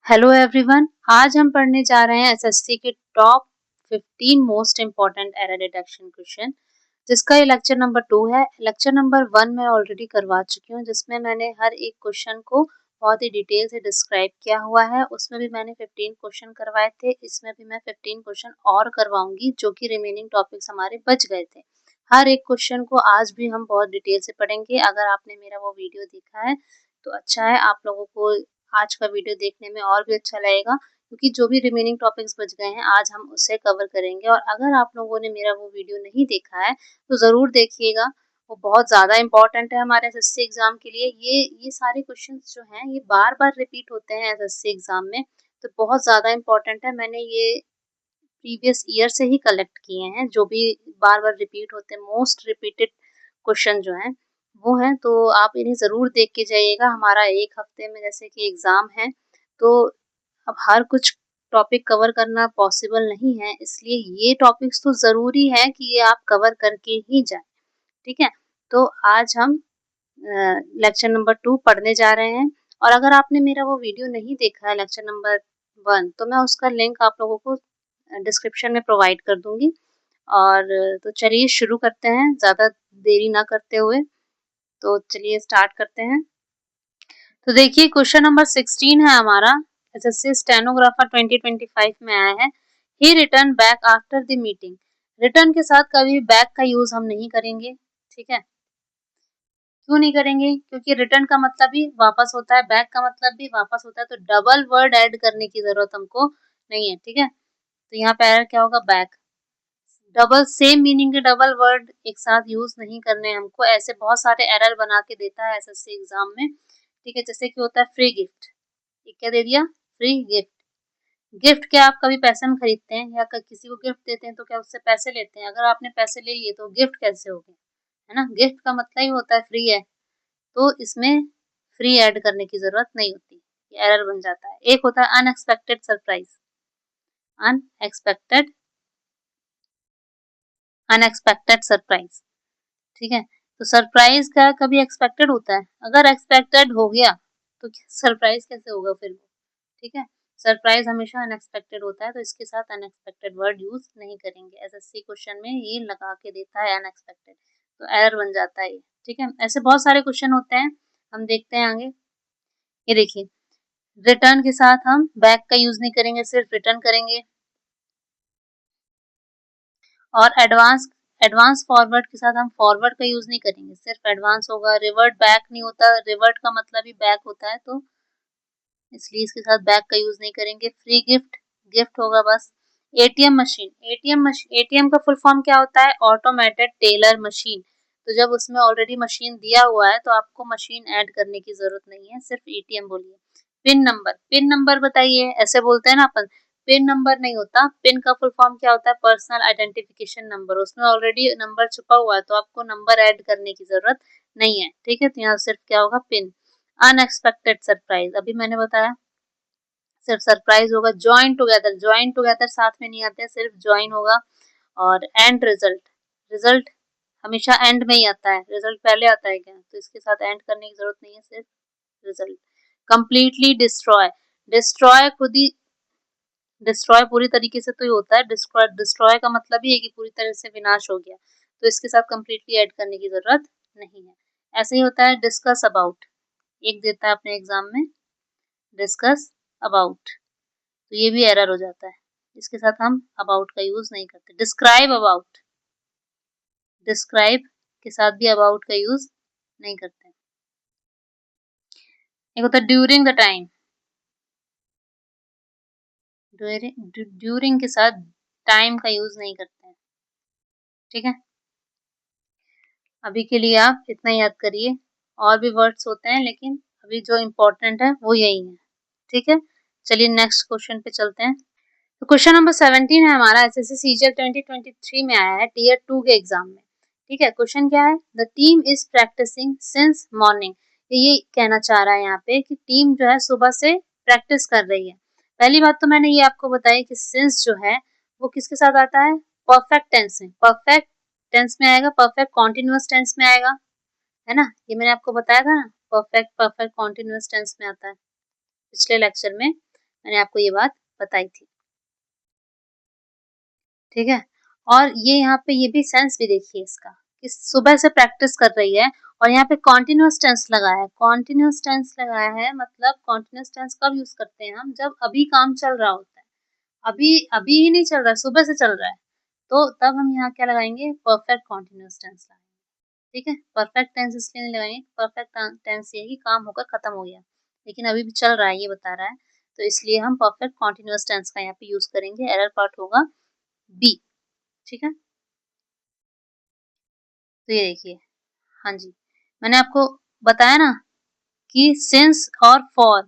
Hello everyone. आज हम पढ़ने जा रहे हैं एसएससी के top 15 most important error detection question, जिसका ये लेक्चर नंबर 2 है। लेक्चर नंबर 1 मैं ऑलरेडी करवा चुकी हूँ, जिसमें मैंने हर एक क्वेश्चन को बहुत ही डिटेल से डिस्क्राइब किया हुआ है। उसमें भी मैंने 15 क्वेश्चन करवाए थे, इसमें भी मैं 15 क्वेश्चन और करवाऊंगी, जो कि रिमेनिंग टॉपिक्स हमारे बच गए थे। हर एक क्वेश्चन को आज भी हम बहुत डिटेल से पढ़ेंगे। अगर आपने मेरा वो वीडियो देखा है तो अच्छा है, आप लोगों को आज का वीडियो देखने में और भी अच्छा लगेगा, क्योंकि जो भी रिमेनिंग टॉपिक्स बच गए हैं आज हम उसे कवर करेंगे। और अगर आप लोगों ने मेरा वो वीडियो नहीं देखा है तो ज़रूर देखिएगा, वो बहुत ज़्यादा इम्पोर्टेंट है हमारे एसएससी एग्ज़ाम के लिए। ये सारे क्वेश्चंस जो हैं ये बार-बार रिपीट होते हैं एसएससी एग्ज़ाम में, तो बहुत ज़्यादा इम्पोर्टेंट है। मैंने ये प्रीवियस ईयर से ही कलेक्ट किए हैं, जो भी बार-बार रिपीट होते हैं, मोस्ट रिपीटेड क्वेश्चन जो हैं वो हैं, तो आप इन्हें ज़रूर देख के जाइएगा। हमारा 1 हफ्ते में जैसे कि एग्ज़ाम है, तो अब हर कुछ टॉपिक कवर करना पॉसिबल नहीं है, इसलिए ये टॉपिक्स तो ज़रूरी है कि ये आप कवर करके ही जाएँ, ठीक है? तो आज हम लेक्चर नंबर 2 पढ़ने जा रहे हैं। और अगर आपने मेरा वो वीडियो नहीं देखा है लेक्चर नंबर 1, तो मैं उसका लिंक आप लोगों को डिस्क्रिप्शन में प्रोवाइड कर दूँगी। और तो चलिए शुरू करते हैं, ज़्यादा देरी ना करते हुए। तो चलिए स्टार्ट करते हैं। तो देखिए क्वेश्चन नंबर 16 है हमारा, एसएससी स्टेनोग्राफर 2025 में आया है। He return back after the meeting. Return के साथ कभी बैक का यूज हम नहीं करेंगे, ठीक है? क्यों नहीं करेंगे? क्योंकि रिटर्न का मतलब भी वापस होता है, बैक का मतलब भी वापस होता है, तो डबल वर्ड ऐड करने की जरूरत हमको नहीं है, ठीक है? तो यहाँ पे एरर क्या होगा? बैक। डबल सेम मीनिंग के डबल वर्ड एक साथ यूज नहीं करने हमको। ऐसे बहुत सारे एरर बना के देता है एसएससी एग्जाम में, ठीक है? जैसे कि होता है फ्री गिफ्ट, ये क्या दे दिया? Free gift. गिफ्ट क्या आप कभी पैसे में खरीदते हैं या किसी को गिफ्ट देते हैं तो क्या उससे पैसे लेते हैं? अगर आपने पैसे ले लिए तो गिफ्ट कैसे हो गया? है ना? गिफ्ट का मतलब ही होता है फ्री है, तो इसमें फ्री ऐड करने की जरूरत नहीं होती, ये एरर बन जाता है। एक होता है unexpected surprise. Unexpected unexpected surprise, ठीक है? तो सरप्राइज का कभी एक्सपेक्टेड होता है? अगर एक्सपेक्टेड हो गया तो सरप्राइज कैसे होगा फिर वो, ठीक है? सरप्राइज हमेशा अनएक्सपेक्टेड होता है, तो इसके साथ अनएक्सपेक्टेड वर्ड यूज नहीं करेंगे। एसएससी क्वेश्चन में ये लगा के देता है अनएक्सपेक्टेड, तो एरर बन जाता है ये, ठीक है? ऐसे बहुत सारे क्वेश्चन होते हैं, हम देखते हैं आगे। ये देखिए, रिटर्न के साथ हम बैक का यूज नहीं करेंगे, सिर्फ रिटर्न करेंगे। और एडवांस एडवांस फॉरवर्ड के साथ हम फॉरवर्ड का यूज नहीं करेंगे, सिर्फ एडवांस होगा। रिवर्ट बैक नहीं होता, रिवर्ट का मतलब ही बैक होता है, तो इसलिए इसके साथ बैक का यूज नहीं करेंगे। फ्री गिफ्ट, गिफ्ट होगा बस। एटीएम मशीन, एटीएम का फुल फॉर्म क्या होता है? Automated teller machine. तो जब उसमें ऑलरेडी मशीन दिया हुआ है तो आपको मशीन ऐड करने की जरूरत नहीं है, सिर्फ एटीएम बोलिए। पिन नंबर, पिन नंबर बताइए, ऐसे बोलते हैं ना अपन, पिन नंबर नहीं होता। पिन का फुल फॉर्म क्या होता है? Personal identification number. उसमें ऑलरेडी नंबर छुपा हुआ है, तो आपको नंबर ऐड करने की जरूरत नहीं है, ठीक है? तो यहाँ सिर्फ क्या होगा? पिन। अनएक्सपेक्टेड सरप्राइज, अभी मैंने बताया सिर्फ सरप्राइज होगा। ज्वाइन टुगेदर, ज्वाइन टुगेदर साथ में नहीं आते, सिर्फ ज्वाइन होगा। और एंड रिजल्ट, रिजल्ट हमेशा एंड में ही आता है, रिजल्ट पहले आता है क्या? तो इसके साथ एंड करने की जरूरत नहीं है, सिर्फ रिजल्ट। कंप्लीटली डिस्ट्रॉय, डिस्ट्रॉय खुद ही, डिस्ट्रॉय पूरी तरीके से तो ही होता है। डिस्ट्रॉय, डिस्ट्रॉय का मतलब ही है कि पूरी तरह से विनाश हो गया, तो इसके साथ कंप्लीटली ऐड करने की जरूरत नहीं है। ऐसे ही होता है डिस्कस अबाउट, एक देता है अपने एग्जाम में, डिस्कस अबाउट, तो ये भी एरर हो जाता है। इसके साथ हम अबाउट का यूज नहीं करते। डिस्क्राइब अबाउट, डिस्क्राइब के साथ भी अबाउट का यूज नहीं करते। एक होता है ड्यूरिंग द टाइम, ड्यूरिंग के साथ टाइम का यूज नहीं करते हैं, ठीक है? अभी के लिए आप इतना याद करिए, और भी वर्ड्स होते हैं लेकिन अभी जो इम्पोर्टेंट है वो यही है, ठीक है? चलिए नेक्स्ट क्वेश्चन पे चलते हैं। तो क्वेश्चन नंबर 17 है हमारा, एसएससी सीजीएल 2023 में आया है, टीयर 2 के एग्जाम में, ठीक है? क्वेश्चन क्या है? The team is practicing since morning. ये कहना चाह रहा है यहाँ पे कि टीम जो है सुबह से प्रैक्टिस कर रही है। पहली बात तो मैंने ये आपको बताई कि सिंस जो है वो किसके साथ आता है? परफेक्ट टेंस में, परफेक्ट टेंस में आएगा, परफेक्ट कॉन्टिन्यूअस टेंस में आएगा, है ना? ये मैंने आपको बताया था ना, परफेक्ट परफेक्ट कॉन्टिन्यूअस टेंस में आता है पिछले लेक्चर में। मैंने आपको ये बात बताई थी, ठीक है। और ये यहाँ पे ये भी सेंस भी देखिए इसका कि सुबह से प्रैक्टिस कर रही है और यहाँ पे कॉन्टिन्यूअस टेंस लगाया है। कॉन्टिन्यूअस टेंस लगाया है मतलब कॉन्टिन्यूअस टेंस कब यूज करते हैं हम, जब अभी काम चल रहा होता है, अभी अभी ही नहीं चल रहा है, सुबह से चल रहा है, तो तब हम यहाँ क्या लगाएंगे, परफेक्ट कॉन्टिन्यूअस टेंस लगाएंगे, ठीक है। परफेक्ट टेंस इसलिए नहीं लगाएंगे, परफेक्ट टेंस ये कि काम होकर खत्म हो गया, लेकिन अभी भी चल रहा है ये बता रहा है, तो इसलिए हम परफेक्ट कॉन्टिन्यूअस टेंस का यहाँ पे यूज करेंगे। एरर पार्ट होगा बी, ठीक है। तो ये देखिए, हाँ जी, मैंने आपको बताया ना कि सिंस और फॉर,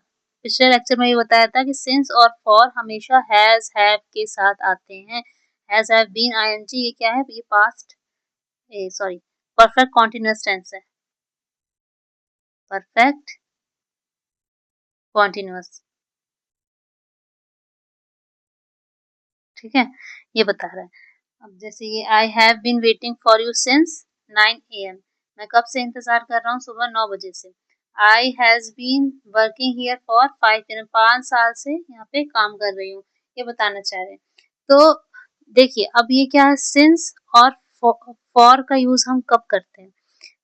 पिछले लेक्चर में ये बताया था कि सिंस और फॉर हमेशा हैज हैव के साथ आते हैं। हैज हैव बीन आईएनजी ये क्या है, ये past sorry perfect continuous tense है, परफेक्ट कॉन्टिन्यूअस, ठीक है, ये बता रहा है। अब जैसे ये I have been waiting for you since 9 AM, मैं कब से इंतजार कर रहा हूँ, सुबह 9 बजे से। I has been working here for 5 year, 5 साल से यहाँ पे काम कर रही हूँ, ये बताना चाह रहे हैं। तो देखिए अब ये क्या है, सिंस और फॉर का यूज हम कब करते हैं।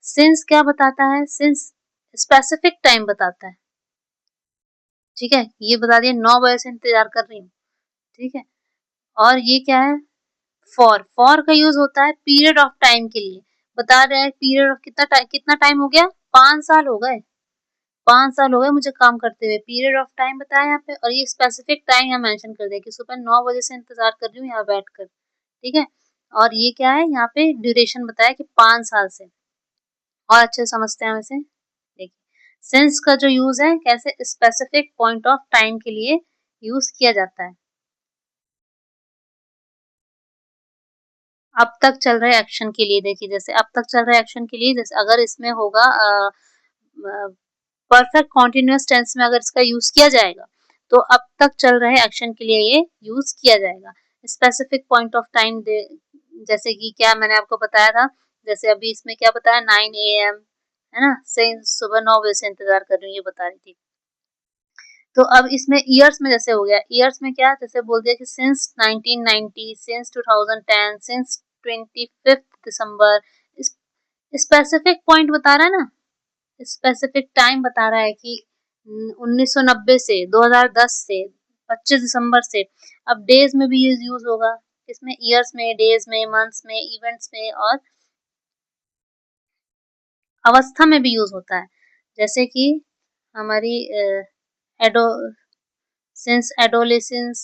सिंस क्या बताता है, सिंस स्पेसिफिक टाइम बताता है, ठीक है, ये बता दिया 9 बजे से इंतजार कर रही हूँ, ठीक है। और ये क्या है, फॉर का यूज होता है पीरियड ऑफ टाइम के लिए, बता रहे हैं पीरियड ऑफ कितना टाइम हो गया, 5 साल हो गए, 5 साल हो गए मुझे काम करते हुए, पीरियड ऑफ टाइम बताया यहाँ पे, और ये स्पेसिफिक टाइम यहाँ मेंशन कर दिया कि सुबह 9 बजे से इंतजार कर रही हूँ यहाँ बैठ कर, ठीक है। और ये क्या है, यहाँ पे ड्यूरेशन बताया कि 5 साल से, और अच्छे समझते हैं वैसे। देखिए सिंस का जो यूज है कैसे स्पेसिफिक पॉइंट ऑफ टाइम के लिए यूज किया जाता है, अब तक चल रहे एक्शन के लिए। देखिए जैसे अब तक चल रहे एक्शन के लिए, जैसे अगर इसमें होगा परफेक्ट कॉन्टिन्यूअस टेंस में अगर इसका यूज किया जाएगा तो अब तक चल रहे एक्शन के लिए ये यूज किया जाएगा। स्पेसिफिक पॉइंट ऑफ टाइम जैसे कि क्या मैंने आपको बताया था, जैसे अभी इसमें क्या बताया 9 AM है ना, से सुबह 9 बजे से इंतजार कर रही हूँ ये बता रही थी। तो अब इसमें ईयर्स में जैसे हो गया, ईयर्स में क्या जैसे बोल दिया कि सिंस 1990, सिंस 2010, सिंस 25 दिसंबर, स्पेसिफिक पॉइंट बता रहा है ना, स्पेसिफिक टाइम बता रहा है कि 1990 से 2010 से 25 दिसंबर से। अब डेज में भी यूज होगा, इसमें ईयर्स में, डेज में, मंथ्स में, इवेंट्स में और अवस्था में भी यूज होता है। जैसे कि हमारी एडो सिंस एडोलेसेंस,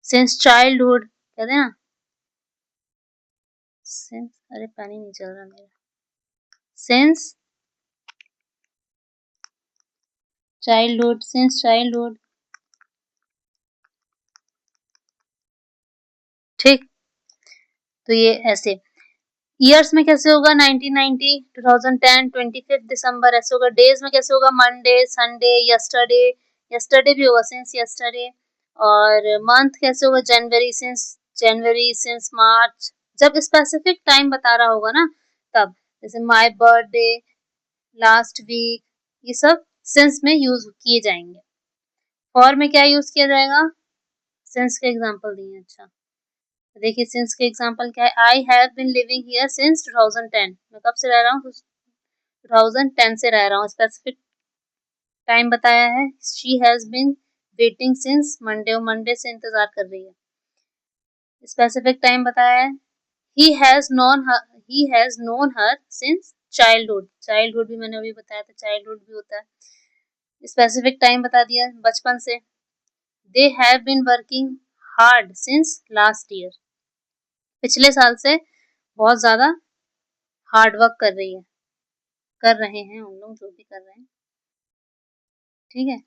सिंस चाइल्डहुड कहते हैं ना, सिंस, अरे पेन ही नहीं चल रहा मेरा, सिंस चाइल्डहुड, सिंस चाइल्डहुड, ठीक। तो ये ऐसे ईयर्स में कैसे होगा 1990, 2010, 25 दिसंबर ऐसे होगा। डेज में कैसे होगा मंडे, संडे, यस्टरडे, यस्टरडे भी होगा सिंस यस्टरडे। और मंथ कैसे होगा जनवरी, सिंस जनवरी, सिंस मार्च। जब स्पेसिफिक टाइम बता रहा होगा ना तब, जैसे माय बर्थडे, लास्ट वीक, ये सब सिंस में यूज किए जाएंगे। फॉर में क्या यूज किया जाएगा, सिंस के एग्जांपल दिए। अच्छा तो देखिए सिंस के एग्जांपल क्या है, I have been living here since 2010, मैं कब से रह रहा हूँ, 2010 से रह रहा हूँ। स्पेसिफिक टाइम बताया है, she has been waiting since Monday, वो मंडे से इंतजार कर रही है। स्पेसिफिक टाइम बताया है, he has known her since childhood, childhood भी मैंने अभी बताया था, चाइल्डहुड भी होता है। स्पेसिफिक टाइम बता दिया बचपन से। They have been working hard since last year, पिछले साल से बहुत ज्यादा हार्ड वर्क कर रही है, कर रहे हैं उन लोग जो भी कर रहे हैं, ठीक है।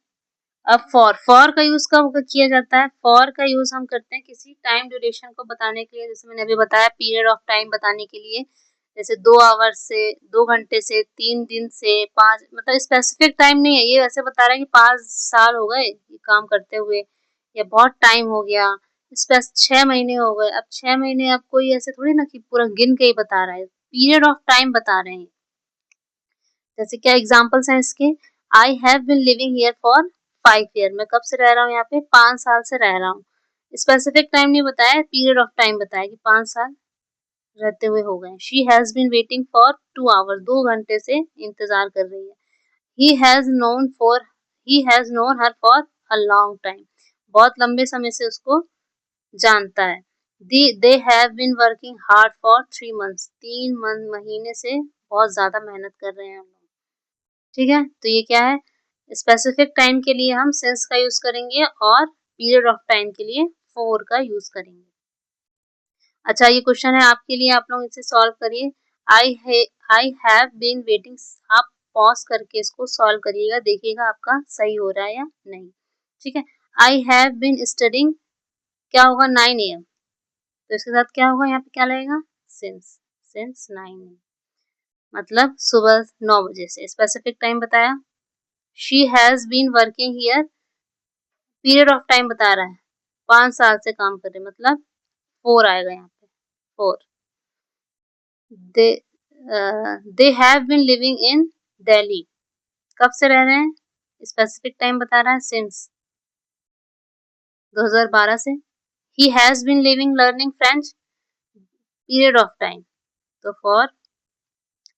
अब फॉर का यूज कब किया जाता है, फॉर का यूज हम करते हैं किसी टाइम ड्यूरेशन को बताने के लिए, जैसे मैंने अभी बताया पीरियड ऑफ टाइम बताने के लिए, जैसे 2 आवर से, 2 घंटे से, 3 दिन से, 5, मतलब स्पेसिफिक टाइम नहीं है ये, वैसे बता रहा है कि 5 साल हो गए ये काम करते हुए, या बहुत टाइम हो गया, 6 महीने हो गए। अब 6 महीने अब कोई ऐसे थोड़ी ना कि पूरा गिन के ही बता रहा है, पीरियड ऑफ टाइम बता रहे हैं। जैसे क्या एग्जाम्पल्स हैं इसके, I have been living here for 5 year, मैं कब से रह रहा हूँ यहाँ पे, 5 साल से रह रहा हूँ। स्पेसिफिक टाइम नहीं बताया, पीरियड ऑफ टाइम बताया कि 5 साल रहते हुए हो गए। She has been waiting for 2 hours, 2 घंटे से इंतजार कर रही है। He has known for he has known her for a long time, बहुत लंबे समय से उसको जानता है। They have been working hard for 3 months, 3 महीने से बहुत ज्यादा मेहनत कर रहे हैं हम लोग। ठीक है, तो ये क्या है, स्पेसिफिक टाइम के लिए हम सिंस का यूज करेंगे और पीरियड ऑफ टाइम के लिए फॉर का यूज करेंगे। अच्छा, ये क्वेश्चन है आपके लिए, आप लोग इसे सॉल्व करिए। आई हैव बीन वेटिंग, आप पॉज करके इसको सॉल्व करिएगा, देखिएगा आपका सही हो रहा है या नहीं। ठीक है, आई हैव बीन स्टडिंग, क्या होगा 9 AM, तो इसके साथ क्या होगा, यहाँ पे क्या लगेगा, सिंस 9 AM, मतलब सुबह 9 बजे से। स्पेसिफिक टाइम बताया, she has been working here, period of time बता रहा है 5 साल से काम कर रहे, मतलब 4 आएगा यहाँ पे, 4। They have been living in Delhi, कब से रह रहे हैं, स्पेसिफिक टाइम बता रहा है सिंस 2012 से। He has been living learning French, period of time, तो फॉर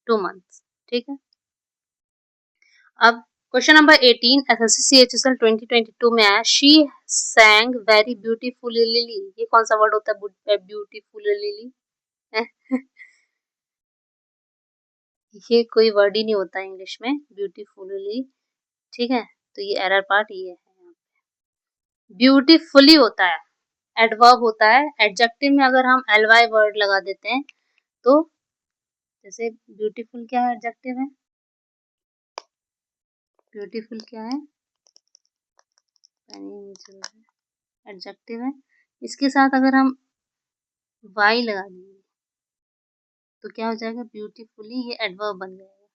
2 मंथ्स। ठीक है, अब क्वेश्चन नंबर 18 एसएससी सीएचएसएल 2022 में आया, शी सैंग वेरी ब्यूटीफुली, ये कौन सा वर्ड होता है ब्यूटीफुली ये कोई वर्ड ही नहीं होता इंग्लिश में ब्यूटीफुली। ठीक है, तो ये एरर पार्ट ये है, ब्यूटीफुली होता है, एडवर्ब होता है। एडजेक्टिव में अगर हम एलवाई वर्ड लगा देते हैं तो, जैसे ब्यूटीफुल क्या है, एडजेक्टिव है, ब्यूटीफुल क्या है, एडजेक्टिव है। इसके साथ अगर हम वाई लगा देंगे तो क्या हो जाएगा, ब्यूटीफुली, ये एडवर्ब बन जाएगा।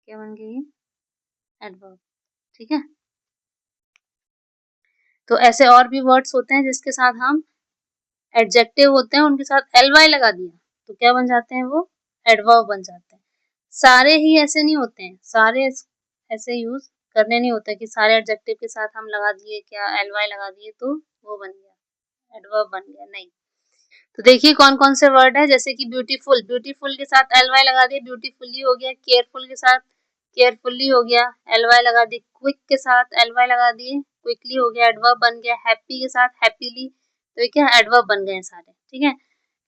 क्या बन गया, ये एडवर्ब। ठीक है, तो ऐसे और भी वर्ड्स होते हैं जिसके साथ हम एडजेक्टिव होते हैं, उनके साथ एलवाई लगा दिया तो क्या बन जाते हैं, वो एडवर्ब बन जाते हैं। सारे ही ऐसे नहीं होते हैं, सारे ऐसे यूज करने नहीं होते कि सारे एडजेक्टिव के साथ हम लगा दिए, क्या एलवाई लगा दिए तो वो बन गया, एडवर्ब बन गया, नहीं। तो देखिए कौन कौन से वर्ड है, जैसे कि ब्यूटीफुल, ब्यूटीफुल के साथ एलवाई लगा दिए, ब्यूटीफुली हो गया। केयरफुल के साथ केयरफुली हो गया, एलवाई लगा दी। क्विक के साथ एलवाई लगा दिए, क्विकली हो गया, एडवर्ब बन गया। हैप्पी के साथ हैप्पीली, तो ये क्या एडवर्ब बन गए सारे। ठीक है,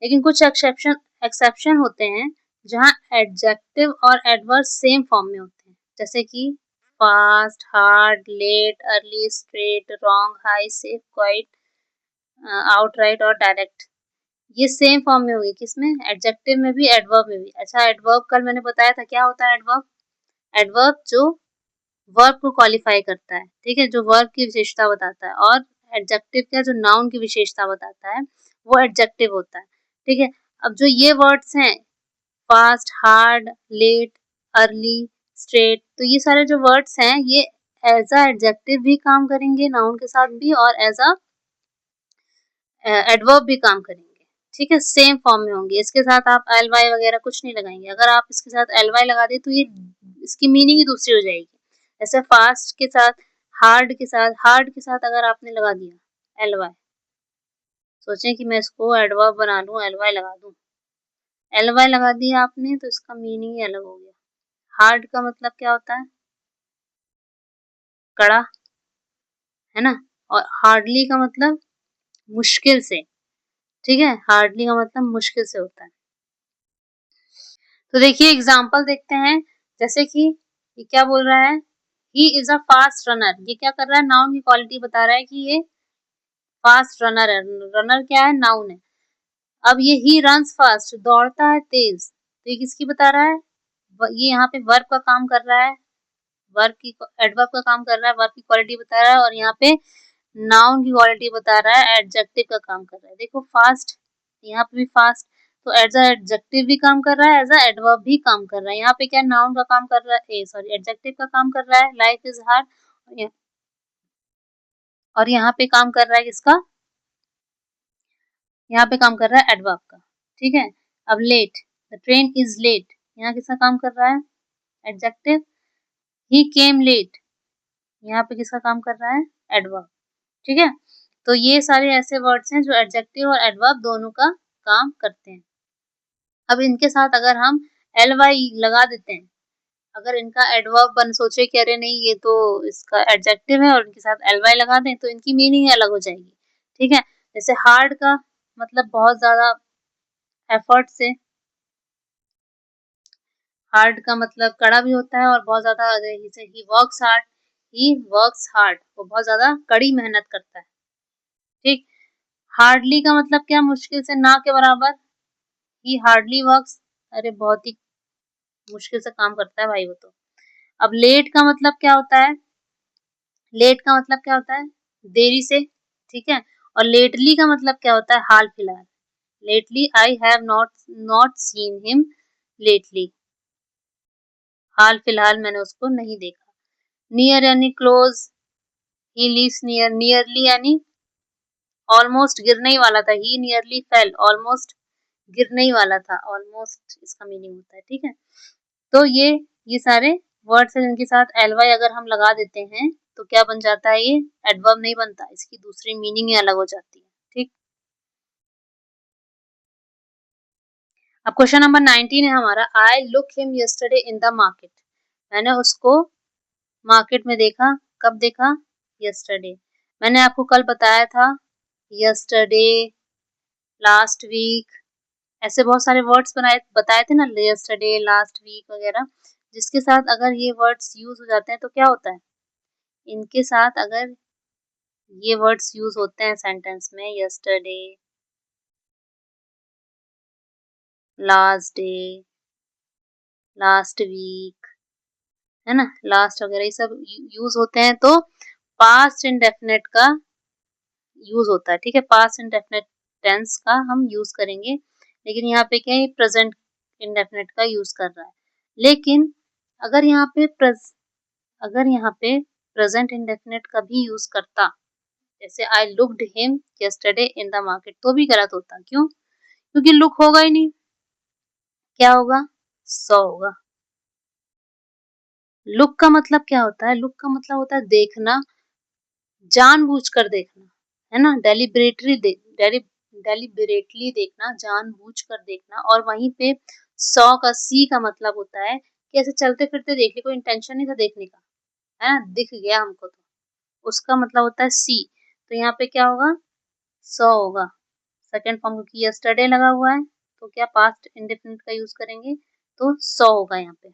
लेकिन कुछ एक्सेप्शन होते हैं जहाँ एडजेक्टिव और एडवर्ब सेम फॉर्म में होते हैं, जैसे कि fast, hard, late, early, straight, wrong, high, safe, quite, outright और डायरेक्ट, ये सेम फॉर्म में होगी, किसमें, एडजेक्टिव में भी, एडवर्ब में भी। अच्छा, एडवर्ब कल मैंने बताया था क्या होता है एडवर्ब, एडवर्ब जो वर्ब को क्वालिफाई करता है, ठीक है, जो वर्ब की विशेषता बताता है, और एडजेक्टिव क्या, जो नाउन की विशेषता बताता है, वो एडजेक्टिव होता है। ठीक है, अब जो ये वर्ड्स हैं, fast, hard, late, early, straight, तो ये सारे जो वर्ड्स हैं ये एज अ एडजेक्टिव भी काम करेंगे नाउन के साथ भी, और एज अ एडवर्ब भी काम करेंगे। ठीक है, सेम फॉर्म में होंगे, इसके साथ आप एल वाई वगैरह कुछ नहीं लगाएंगे। अगर आप इसके साथ एल वाई लगा दे तो ये इसकी मीनिंग ही दूसरी हो जाएगी। जैसे फास्ट के साथ, हार्ड के साथ अगर आपने लगा दिया एल वाई, सोचें कि मैं इसको एडवर्ब बना लूं, एल वाई लगा दूं, एल वाई लगा दिया आपने तो इसका मीनिंग ही अलग हो गया। हार्ड का मतलब क्या होता है, कड़ा, है ना, और हार्डली का मतलब मुश्किल से। ठीक है, हार्डली का मतलब मुश्किल से होता है। तो देखिए एग्जाम्पल देखते हैं, जैसे कि ये क्या बोल रहा है, ही इज अ फास्ट रनर, ये क्या कर रहा है, नाउन की क्वालिटी बता रहा है कि ये फास्ट रनर है। रनर क्या है, नाउन है। अब ये ही रन्स फास्ट, दौड़ता है तेज, तो ये किसकी बता रहा है, ये यहाँ पे वर्ब का काम कर रहा है, वर्ब की एडवर्ब का काम कर रहा है, वर्ब की क्वालिटी बता रहा है, और यहाँ पे नाउन की क्वालिटी बता रहा है, एडजेक्टिव का काम कर रहा है। देखो फास्ट, यहाँ पे भी फास्ट, तो एज अ एडजेक्टिव भी काम कर रहा है, एज अ एडवर्ब भी काम कर रहा है। यहाँ पे क्या नाउन का काम कर रहा है, सॉरी एडजेक्टिव का काम कर रहा है, लाइफ इज हार्ड, और यहाँ पे काम कर रहा है किसका, यहाँ पे काम कर रहा है एडवर्ब का। ठीक है, अब late, the train is late, यहाँ किसका काम कर रहा है, एडजेक्टिव। ही केम लेट, यहाँ पे किसका काम कर रहा है? एडवर्ब। ठीक है, तो ये सारे ऐसे वर्ड्स हैं जो एडजेक्टिव और एडवर्ब दोनों का काम करते हैं। अब इनके साथ अगर हम एल वाई लगा देते हैं, अगर इनका एडवर्ब बन सोचे कि अरे नहीं ये तो इसका एडजेक्टिव है और इनके साथ एल वाई लगा दें तो इनकी मीनिंग अलग हो जाएगी। ठीक है, जैसे हार्ड का मतलब बहुत ज्यादा एफर्ट से, हार्ड का मतलब कड़ा भी होता है और बहुत ज्यादा, जैसे he works hard, he works hard, वो बहुत ज्यादा कड़ी मेहनत करता है। ठीक, हार्डली का मतलब क्या? मुश्किल से, ना के बराबर। ही हार्डली वर्क्स, अरे बहुत ही मुश्किल से काम करता है भाई वो तो। अब लेट का मतलब क्या होता है? लेट का मतलब क्या होता है? देरी से। ठीक है, और लेटली का मतलब क्या होता है? हाल फिलहाल। Lately I have not seen him lately, हाल फिलहाल मैंने उसको नहीं देखा। नियर यानी close, he lives near, nearly यानी ऑलमोस्ट गिरने ही वाला था, ही नियरली फेल, ऑलमोस्ट गिरने ही वाला था, ऑलमोस्ट इसका मीनिंग होता है। ठीक है, तो ये सारे वर्ड्स हैं जिनके साथ एल वाई अगर हम लगा देते हैं तो क्या बन जाता है? ये एडवर्ब नहीं बनता, इसकी दूसरी मीनिंग ही अलग हो जाती है। ठीक, अब क्वेश्चन नंबर 19 है हमारा, I look him yesterday in the market. मैंने उसको मार्केट में देखा। कब देखा? यस्टरडे। मैंने आपको कल बताया था यस्टरडे, लास्ट वीक, ऐसे बहुत सारे वर्ड्स बताए थे ना, यस्टरडे, लास्ट वीक वगैरह, जिसके साथ अगर ये वर्ड्स यूज हो जाते हैं तो क्या होता है? इनके साथ अगर ये वर्ड्स यूज होते हैं सेंटेंस में, yesterday, last day, last week, है ना, लास्ट वगैरह, ये सब यूज होते हैं तो पास्ट इंडेफिनिट का यूज होता है। ठीक है, पास्ट इंडेफिनिट टेंस का हम यूज करेंगे, लेकिन यहाँ पे क्या है? प्रेजेंट इंडेफिनिट का यूज कर रहा है। लेकिन अगर यहाँ पे अगर यहाँ पे प्रेजेंट इंडेफिनिट का भी यूज करता, जैसे I looked him yesterday in the market, तो भी गलत होता। क्यों? क्योंकि लुक होगा ही नहीं, क्या होगा? सॉ होगा। लुक का मतलब क्या होता है? लुक का मतलब होता है देखना, जानबूझकर देखना, है ना, डेलिबरेटली देखना, जानबूझकर देखना। और वहीं पे सॉ का सी का मतलब होता है कि ऐसे चलते फिरते देख ले, कोई इंटेंशन नहीं था देखने का, है ना, दिख गया हमको तो, उसका मतलब होता है सी। तो यहाँ पे क्या होगा? सॉ होगा सेकंड फॉर्म, क्योंकि यस्टरडे लगा हुआ है तो क्या पास्ट इंडेफिनिट का यूज करेंगे, तो सॉ होगा यहाँ पे।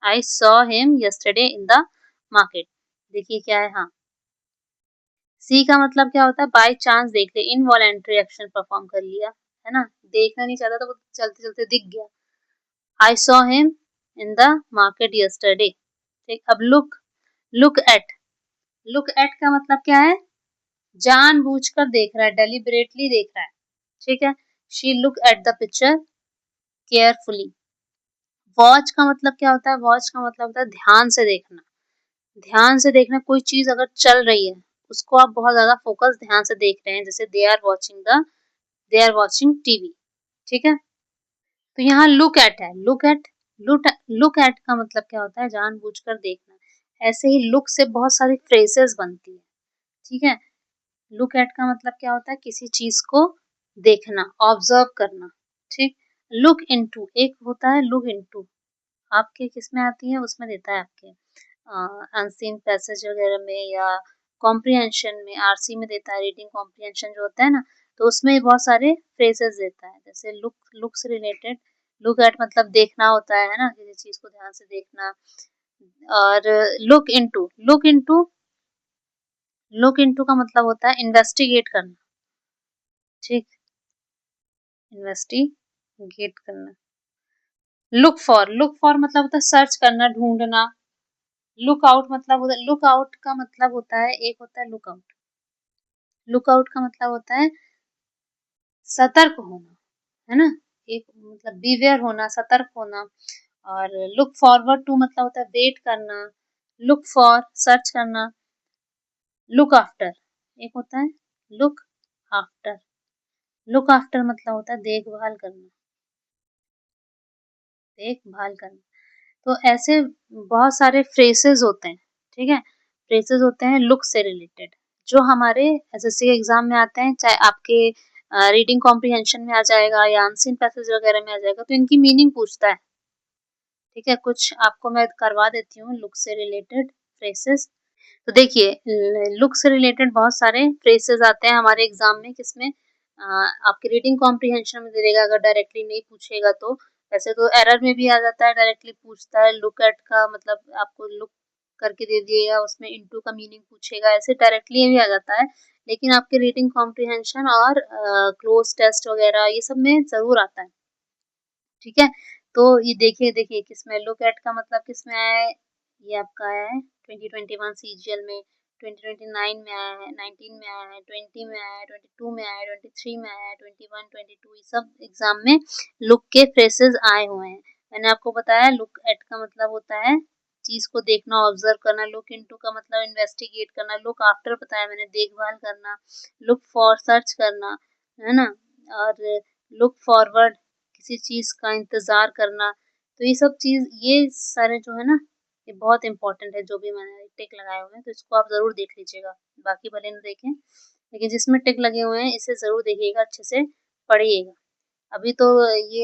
I saw him yesterday in the market. देखिए क्या है, हाँ। सी का मतलब क्या होता है? बाय चांस देख ले, इनवॉलेंट्री एक्शन परफॉर्म कर लिया, है ना, देखना नहीं चाहता था, वो चलते चलते दिख गया। I saw him in the market yesterday. ठीक, अब लुक एट, लुक एट का मतलब क्या है? जानबूझकर देख रहा है, डेलिबरेटली देख रहा है। ठीक है, she look at the picture carefully. Watch का मतलब क्या होता है? वॉच का मतलब होता है ध्यान से देखना, ध्यान से देखना, कोई चीज अगर चल रही है उसको आप बहुत ज्यादा फोकस ध्यान से देख रहे हैं, जैसे दे आर वॉचिंग टीवी। ठीक है, तो यहाँ लुक एट है, लुक एट का मतलब क्या होता है? जानबूझकर देखना। ऐसे ही लुक से बहुत सारी फ्रेजेस बनती है। ठीक है, लुक एट का मतलब क्या होता है? किसी चीज को देखना, ऑब्जर्व करना। ठीक, लुक इनटू एक होता है, लुक इनटू आपके किसमें आती है? उसमें देता है आपके अनसीन पैसेज वगैरह में, या कॉम्प्रिहेंशन में, आरसी में देता है, रीडिंग कॉम्प्रिहेंशन जो होता है ना, तो उसमें बहुत सारे फ्रेजेस देता है। जैसे लुक से रिलेटेड, लुक एट मतलब देखना होता है ना, किसी चीज को ध्यान से देखना। और लुक इनटू का मतलब होता है इन्वेस्टिगेट करना। ठीक, इन्वेस्टिगेट करना। लुक फॉर मतलब होता है सर्च करना, ढूंढना। लुक आउट का मतलब होता है, एक होता है लुक आउट का मतलब होता है सतर्क होना, है ना, एक मतलब बीवेयर होना, सतर्क होना। और लुक फॉरवर्ड टू मतलब होता है वेट करना, लुक फॉर सर्च करना। लुक आफ्टर एक होता है, लुक आफ्टर, लुक आफ्टर मतलब होता है देखभाल करना, देखभाल करना। तो ऐसे बहुत सारे फ्रेसेस होते हैं। ठीक है, फ्रेजेस होते हैं लुक से रिलेटेड, जो हमारे एसएससी के एग्जाम में आते हैं, चाहे आपके रीडिंग कॉम्प्रिहेंशन में आ जाएगा या अनसीन पैसेज वगैरह में आ जाएगा, तो इनकी मीनिंग पूछता है। ठीक है, कुछ आपको मैं करवा देती हूँ लुक से रिलेटेड फ्रेजेस। तो देखिए, लुक से रिलेटेड बहुत सारे फ्रेजेस आते हैं हमारे एग्जाम में, किसमें आपके रीडिंग कॉम्प्रिहेंशन में दे देगा अगर डायरेक्टली नहीं पूछेगा तो। वैसे तो एरर में भी आ जाता है, डायरेक्टली पूछता है लुक एट का मतलब आपको लुक करके दे दिएगा, उसमें इनटू का मीनिंग पूछेगा, ऐसे डायरेक्टली भी आ जाता है। लेकिन आपके रीडिंग कॉम्प्रिहेंशन और क्लोज टेस्ट वगैरह ये सब में जरूर आता है। ठीक है, तो ये देखिए किसमें लुक एट का मतलब किसमें आया है, ये आपका आया है 2021 सीजीएल में, 2029 में आया है, 19 में आया है, 20 में आया है, 22 में आया है, 23 में आया है, 21, 22 ये सब एग्जाम में लुक के फ्रेजेस आए हुए हैं। मैंने आपको बताया लुक एट का मतलब होता है चीज को देखना, ऑब्जर्व करना। लुक इनटू का मतलब इन्वेस्टिगेट करना। लुक आफ्टर बताया मैंने, देखभाल करना। लुक फॉर सर्च करना, है ना। और लुक फॉरवर्ड किसी चीज का इंतजार करना। तो ये सब चीज, ये सारे जो है ना, ये बहुत इंपॉर्टेंट है, जो भी मैंने टिक लगाए हुए हैं, तो इसको आप जरूर देख लीजिएगा। बाकी भले न देखें, लेकिन जिसमें टिक लगे हुए हैं इसे जरूर देखिएगा, अच्छे से पढ़िएगा। अभी तो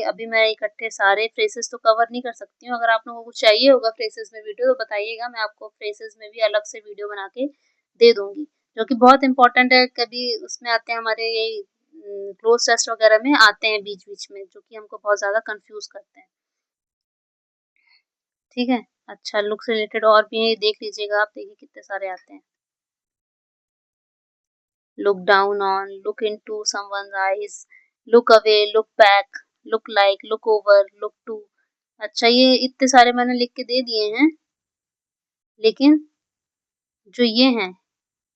अभी मैं इकट्ठे सारे फ्रेसेस तो कवर नहीं कर सकती हूँ। अगर आप लोगों को चाहिए होगा फ्रेसेस में वीडियो तो बताइएगा, मैं आपको फ्रेसेस में भी अलग से वीडियो बना के दे दूंगी, जो कि बहुत इंपॉर्टेंट है। कभी उसमें आते हैं हमारे ये क्लोज टेस्ट वगैरह में आते हैं बीच बीच में, जो कि हमको बहुत ज्यादा कंफ्यूज करते हैं। ठीक है, अच्छा लुक से रिलेटेड और भी देख लीजिएगा आप, देखिए कितने सारे आते हैं। Look down on, look into someone's eyes, look away, look back, look like, look over, look to. अच्छा, ये इतने सारे मैंने लिख के दे दिए हैं, लेकिन जो ये हैं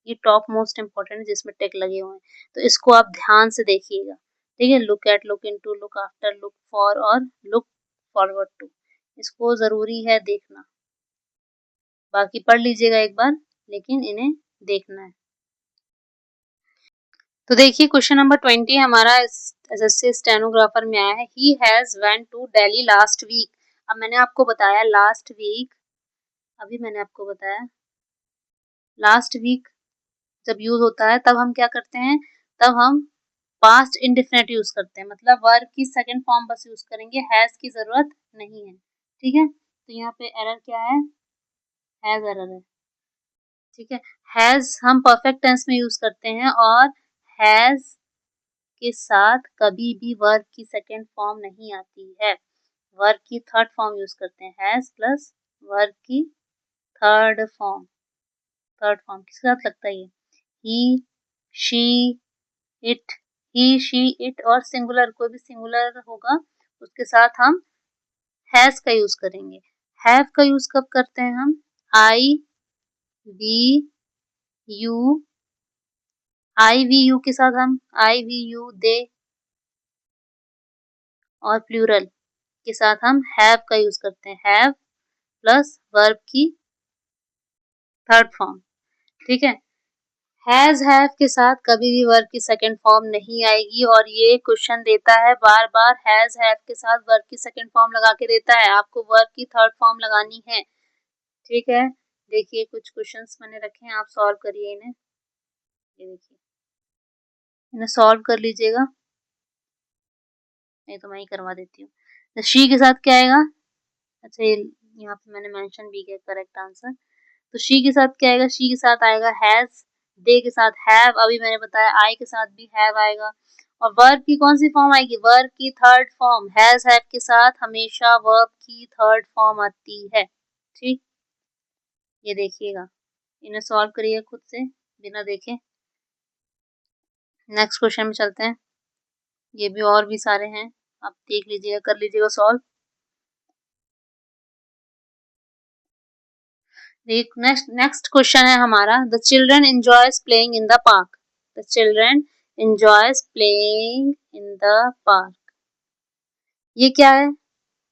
ये टॉप मोस्ट इम्पोर्टेंट है, जिसमें टिक लगे हुए हैं, तो इसको आप ध्यान से देखिएगा। ठीक है, look at, look into, look after, look for और लुक फॉरवर्ड टू, इसको जरूरी है देखना। बाकी पढ़ लीजिएगा एक बार, लेकिन इन्हें देखना है। तो देखिए क्वेश्चन नंबर 20 हमारा एसएससी स्टेनोग्राफर में आया है। He has went to Delhi last week. अब मैंने आपको बताया लास्ट वीक, अभी मैंने आपको बताया लास्ट वीक जब यूज होता है तब हम क्या करते हैं, तब हम पास्ट इंडेफिनिट यूज करते हैं, मतलब वर्ब की सेकंड फॉर्म बस यूज करेंगे, हैज की जरूरत नहीं है। ठीक है, तो यहाँ पे एरर क्या है, हैज एरर है। ठीक है, हैज हम परफेक्ट टेंस में यूज करते हैं, और हैज के साथ कभी भी वर्ब की सेकंड फॉर्म नहीं आती है, वर्ब की थर्ड फॉर्म यूज करते हैं, हैज प्लस वर्ब की थर्ड फॉर्म। थर्ड फॉर्म किसके साथ लगता है, ये he, she, it, he, she, it और सिंगुलर, कोई भी सिंगुलर होगा उसके साथ हम हैज का यूज करेंगे। हैव का यूज कब करते हैं हम, I we you, I we you के साथ हम आई वी यू दे और प्लूरल के साथ हम हैव का यूज करते हैं, हैव प्लस वर्ब की थर्ड फॉर्म। ठीक है, हैज हैव के साथ कभी भी वर्ब की सेकंड फॉर्म नहीं आएगी, और ये क्वेश्चन देता है बार बार हैज हैव के साथ वर्ब की सेकंड फॉर्म लगा के देता है, आपको वर्ब की थर्ड फॉर्म लगानी है। ठीक है, देखिए कुछ क्वेश्चंस मैंने रखे हैं, आप सॉल्व करिए इन्हें। ये देखिए, इन्हें सॉल्व कर लीजिएगा, नहीं तो मैं ही करवा देती हूँ। तो शी के साथ क्या आएगा, अच्छा ये यहाँ पे मैंने मेंशन भी किया करेक्ट आंसर। तो शी के साथ क्या आएगा, शी के साथ आएगा हैज, दे के साथ हैव, अभी मैंने बताया आई के साथ भी हैव आएगा, और वर्ब की कौन सी फॉर्म आएगी, वर्ब की थर्ड फॉर्म। हैज हैव के साथ हमेशा वर्ब की थर्ड फॉर्म आती है। ठीक, ये देखिएगा, इन्हें सॉल्व करिए खुद से बिना देखे। नेक्स्ट क्वेश्चन में चलते हैं, ये भी और भी सारे हैं, आप देख लीजिएगा, कर लीजिएगा सॉल्व। नेक्स्ट क्वेश्चन है हमारा, the children enjoys playing in the park. The children enjoys playing in the park, ये क्या है,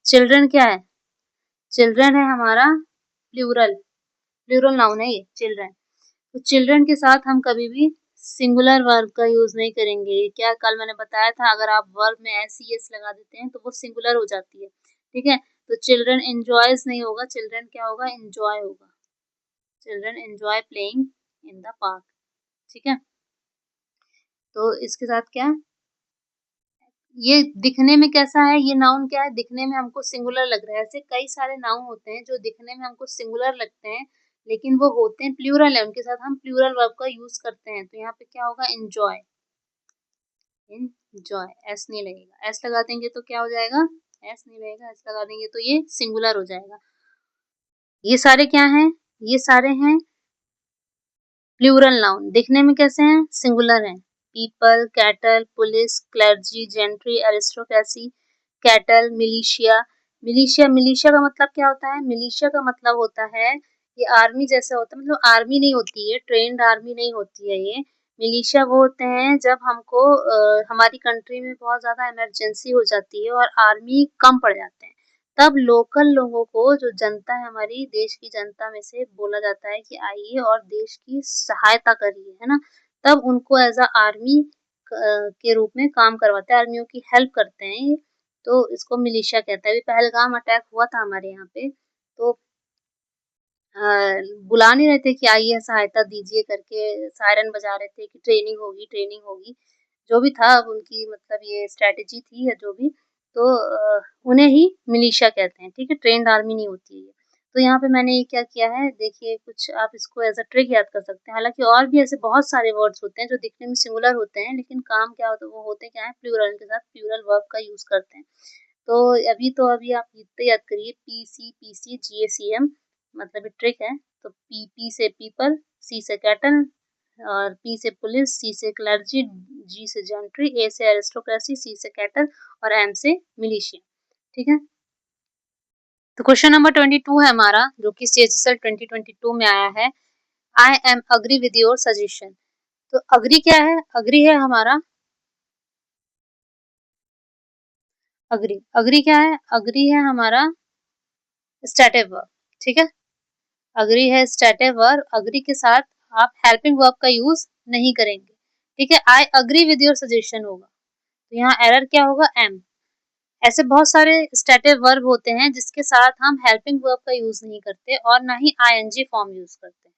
चिल्ड्रन क्या है, चिल्ड्रन है हमारा प्लूरल, प्लूरल नाउन है ये चिल्ड्रन। तो चिल्ड्रन के साथ हम कभी भी सिंगुलर वर्ब का यूज नहीं करेंगे। क्या कल मैंने बताया था, अगर आप वर्ब में एस ई एस लगा देते हैं तो वो सिंगुलर हो जाती है। ठीक है, तो चिल्ड्रन एंजॉयज नहीं होगा, चिल्ड्रन क्या होगा, एंजॉय होगा। Children enjoy playing in the park. ठीक है, तो इसके साथ क्या है, ये दिखने में कैसा है, ये नाउन क्या है, दिखने में हमको सिंगुलर लग रहा है। ऐसे कई सारे नाउन होते हैं जो दिखने में हमको सिंगुलर लगते हैं, लेकिन वो होते हैं प्लूरल है, उनके साथ हम प्लूरल वर्ब का यूज करते हैं। तो यहाँ पे क्या होगा, एंजॉय, एंजॉय, एस नहीं लगेगा, एस लगा देंगे तो क्या हो जाएगा, एस नहीं लगेगा, एस लगा देंगे तो ये सिंगुलर हो जाएगा। ये सारे क्या हैं, ये सारे हैं प्लूरल नाउन, दिखने में कैसे हैं, सिंगुलर हैं। People, cattle, police, clergy, gentry, aristocracy, cattle, militia. Militia, militia का मतलब क्या होता है, मिलिशिया का मतलब होता है, ये आर्मी जैसा होता है, मतलब आर्मी नहीं होती है, ट्रेन्ड आर्मी नहीं होती है ये। मिलिशिया वो होते हैं जब हमको हमारी कंट्री में बहुत ज़्यादा इमरजेंसी हो जाती है और आर्मी कम पड़ जाते हैं, तब लोकल लोगों को, जो जनता है हमारी देश की जनता में से, बोला जाता है कि आइए और देश की सहायता करिए, है ना? तब उनको एज़ अ आर्मी के रूप में काम करवाते हैं, आर्मियों की हेल्प करते हैं ये, तो इसको मिलिशिया कहते हैं। अभी पहलगाम अटैक हुआ था हमारे यहाँ पे, तो बुला नहीं रहे थे कि आइए सहायता दीजिए करके, सायरन बजा रहे थे कि ट्रेनिंग होगी, ट्रेनिंग होगी। जो भी था, अब उनकी मतलब ये स्ट्रैटेजी थी या जो भी, तो उन्हें ही मिलिशिया कहते हैं, ठीक है? ट्रेन्ड आर्मी नहीं होती है ये। तो यहाँ पे मैंने ये क्या किया है, देखिए कुछ आप इसको एज़ अ ट्रिक याद कर सकते हैं। हालाँकि और भी ऐसे बहुत सारे वर्ड्स होते हैं जो दिखने में सिंगुलर होते हैं, लेकिन काम क्या होता है, वो होते क्या है, प्लूरल के साथ प्लूरल वर्ब का यूज़ करते हैं। तो अभी आप इतना याद करिए, पीसी, जीएसीएम, मतलब ये ट्रिक है। तो पी से पीपल, सी से कैटल, और पी से पुलिस, सी से क्लर्जी, जी से जेंट्री, ए से एरिस्टोक्रेसी, सी से कैटल और एम से मिलिशिया। ठीक है, तो क्वेश्चन नंबर 22 है हमारा, जो कि सीएचएसएल 2022 में आया है। I am agree with your suggestion. तो अग्री क्या है, अग्री है हमारा, अग्री, अग्री क्या है, अग्री है हमारा स्टैटिव वर्ब। ठीक है, अग्री है स्टैटिव वर्ब, अग्री के साथ आप हेल्पिंग वर्ब का यूज नहीं करेंगे। ठीक है, I agree with your suggestion होगा, तो यहाँ एरर क्या होगा, एम। ऐसे बहुत सारे स्टैटिव वर्ब होते हैं जिसके साथ हम हेल्पिंग वर्ब का यूज नहीं करते और ना ही आईएनजी फॉर्म यूज करते हैं।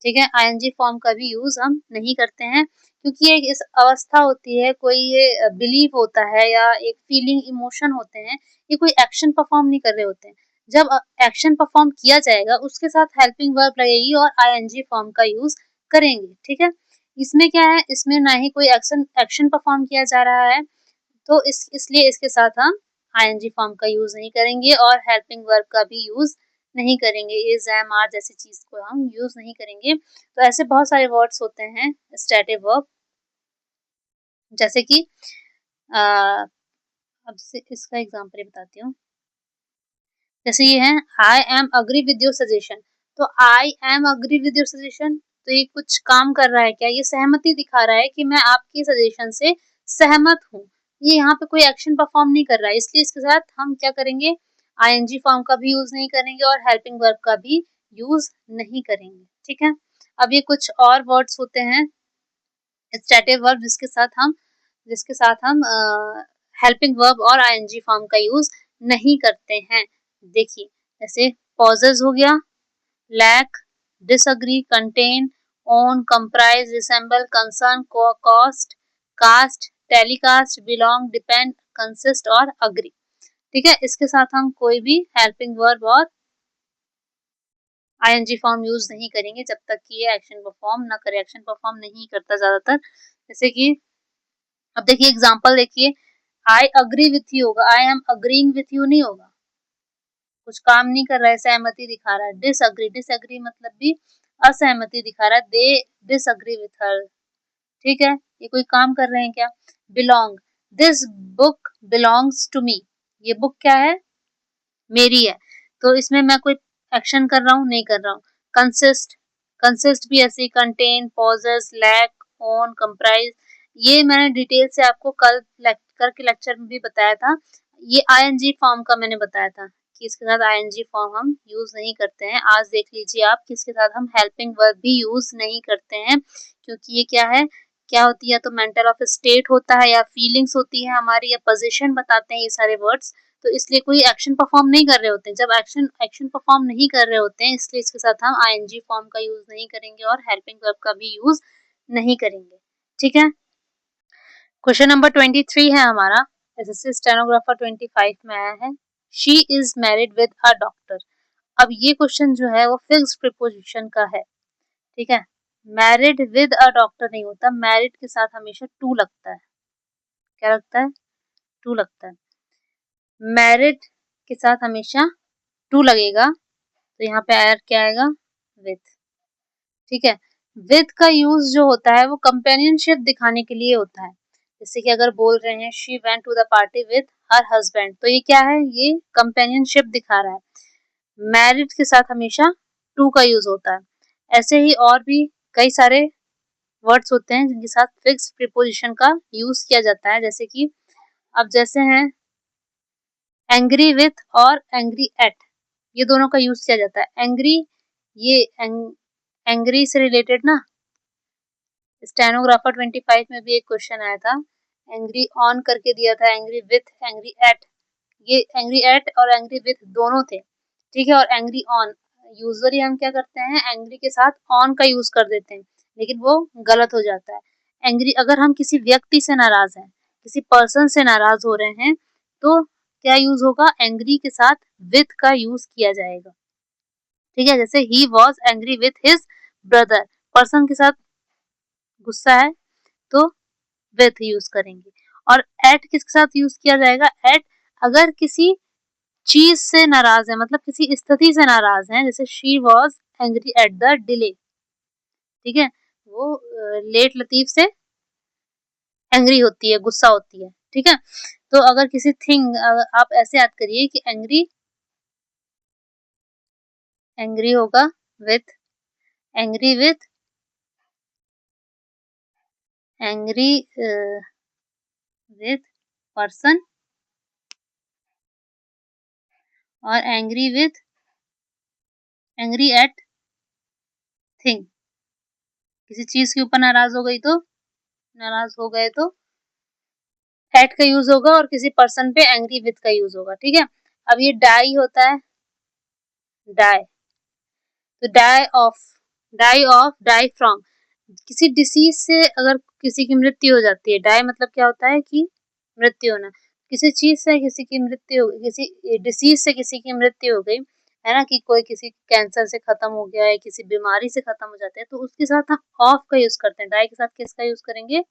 ठीक है, आईएनजी फॉर्म का भी यूज हम नहीं करते हैं, क्योंकि एक इस अवस्था होती है, कोई ये बिलीव होता है या एक फीलिंग, इमोशन होते हैं, ये कोई एक्शन परफॉर्म नहीं कर रहे होते हैं। जब एक्शन परफॉर्म किया जाएगा उसके साथ हेल्पिंग वर्ब लगेगी और आईएनजी फॉर्म का यूज करेंगे। ठीक है, इसमें क्या है, इसमें ना ही कोई एक्शन एक्शन परफॉर्म किया जा रहा है, तो इसलिए इसके साथ हम आईएनजी फॉर्म का यूज नहीं करेंगे और हेल्पिंग वर्ब का भी यूज नहीं करेंगे, इज, एम, आर जैसी चीज को हम यूज नहीं करेंगे। तो ऐसे बहुत सारे वर्ड्स होते हैं स्टैटिव वर्ब, जैसे कि अब से इसका एग्जांपल बताती हूँ। जैसे ये है, I am agree with your suggestion. तो I am agree with your suggestion, तो ये कुछ काम कर रहा है क्या, ये सहमति दिखा रहा है कि मैं आपके सजेशन से सहमत हूँ। ये यहाँ पे कोई एक्शन परफॉर्म नहीं कर रहा है, इसलिए इसके साथ हम क्या करेंगे, आईएनजी फॉर्म का भी यूज नहीं करेंगे और हेल्पिंग वर्ब का भी यूज नहीं करेंगे। ठीक है, अब ये कुछ और वर्ड्स होते हैं स्टैटिव वर्ब जिसके साथ हम हेल्पिंग वर्ब और आईएनजी फॉर्म का यूज नहीं करते हैं। देखिए, जैसे पॉजेज हो गया, lack, disagree, contain, own, comprise, resemble, concern, cost, cast, telecast, belong, depend, consist और अग्री। ठीक है, इसके साथ हम कोई भी हेल्पिंग वर्ब और आईएनजी फॉर्म यूज नहीं करेंगे जब तक कि ये एक्शन परफॉर्म ना करे। एक्शन परफॉर्म नहीं करता ज्यादातर, जैसे कि अब देखिए एग्जांपल देखिए, आई अग्री विथ यू होगा, I am agreeing with you नहीं होगा, कुछ काम नहीं कर रहा है, सहमति दिखा रहा है। डिसएग्री, डिसएग्री मतलब भी असहमति दिखा रहा है, दे डिसएग्री विथ हर। ठीक है, ये कोई काम कर रहे हैं क्या। Belong, this book belongs to me, ये बुक क्या है, मेरी है, तो इसमें मैं कोई एक्शन कर रहा हूँ, नहीं कर रहा हूँ। कंसिस्ट, कंसिस्ट भी ऐसे, contain, possess, lack, own, comprise, ये मैंने डिटेल से आपको कल के लेक्चर में भी बताया था। ये आईएनजी फॉर्म का मैंने बताया था कि इसके साथ आईएनजी फॉर्म हम यूज नहीं करते हैं। आज देख लीजिए आप कि इसके साथ हम हेल्पिंग वर्ब भी यूज नहीं करते हैं, क्योंकि ये क्या है, क्या होती है, तो मेंटल ऑफ स्टेट होता है या फीलिंग्स होती है हमारी या पोजीशन बताते हैं ये सारे वर्ड्स, तो इसलिए कोई एक्शन परफॉर्म नहीं कर रहे होते हैं। जब एक्शन परफॉर्म नहीं कर रहे होते हैं, इसलिए इसके साथ हम आईएनजी फॉर्म का यूज नहीं करेंगे और हेल्पिंग वर्ब का भी यूज नहीं करेंगे। ठीक है। क्वेश्चन नंबर 23 है हमारा, एसएससी स्टेनोग्राफर 25 में आया है। She is married with a doctor. अब ये क्वेश्चन जो है वो फिक्स्ड प्रीपोजिशन का है। ठीक है। मैरिड विद अ डॉक्टर नहीं होता, मैरिड के साथ हमेशा टू लगता है। क्या लगता है? टू लगता है। मैरिड के साथ हमेशा टू लगेगा, तो यहाँ पे आयर क्या आएगा? विद। ठीक है। विद का यूज जो होता है वो कंपेनियनशिप दिखाने के लिए होता है। जैसे कि अगर बोल रहे हैं she went to the party with her husband, तो ये क्या है? ये कंपेनियनशिप दिखा रहा है। मैरिड के साथ हमेशा टू का यूज होता है। ऐसे ही और भी कई सारे वर्ड्स होते हैं जिनके साथ फिक्स्ड प्रीपोजिशन का यूज किया जाता है। जैसे कि अब जैसे हैं एंग्री विथ और एंग्री एट, ये दोनों का यूज किया जाता है। एंग्री, ये एंग्री से रिलेटेड ना स्टेनोग्राफर 25 में भी एक क्वेश्चन आया था, एंग्री ऑन करके दिया था, एंग्री विथ, एंग्री एट। ये एंग्री एट और एंग्री विथ दोनों थे। ठीक है। और एंग्री ऑन, यूजुअली हम क्या करते हैं, एंग्री के साथ ऑन का यूज कर देते हैं, लेकिन वो गलत हो जाता है। एंग्री, अगर हम किसी व्यक्ति से नाराज हैं, किसी पर्सन से नाराज हो रहे हैं, तो क्या यूज होगा? एंग्री के साथ विथ का यूज किया जाएगा। ठीक है। जैसे he was angry with his brother, person के साथ गुस्सा है तो विथ यूज करेंगे। और एट किसके साथ यूज किया जाएगा? एट अगर किसी चीज से नाराज है, मतलब किसी स्थिति से नाराज है, जैसे she was angry at the delay. ठीक है। वो लेट लतीफ से एंग्री होती है, गुस्सा होती है। ठीक है। तो अगर किसी थिंग, आप ऐसे याद करिए कि एंग्री, एंग्री होगा with, angry with, angry with person और angry with, angry at thing. किसी चीज के ऊपर नाराज हो गई तो, नाराज हो गए तो एट का यूज होगा, और किसी पर्सन पे एंग्री विथ का यूज होगा। ठीक है। अब ये डाई होता है, डाई, तो डाई ऑफ, डाई फ्रॉम, किसी डिसीज से अगर किसी की मृत्यु हो जाती है, डाई मतलब क्या होता है कि मृत्यु होना। किसी चीज से किसी की मृत्यु, किसी डिसीज से किसी की मृत्यु हो गई है ना, कि कोई किसी कैंसर से खत्म हो गया है, किसी बीमारी से खत्म हो जाते हैं, तो उसके साथ हम ऑफ का यूज करते हैं। डाई के साथ किसका यूज करेंगे?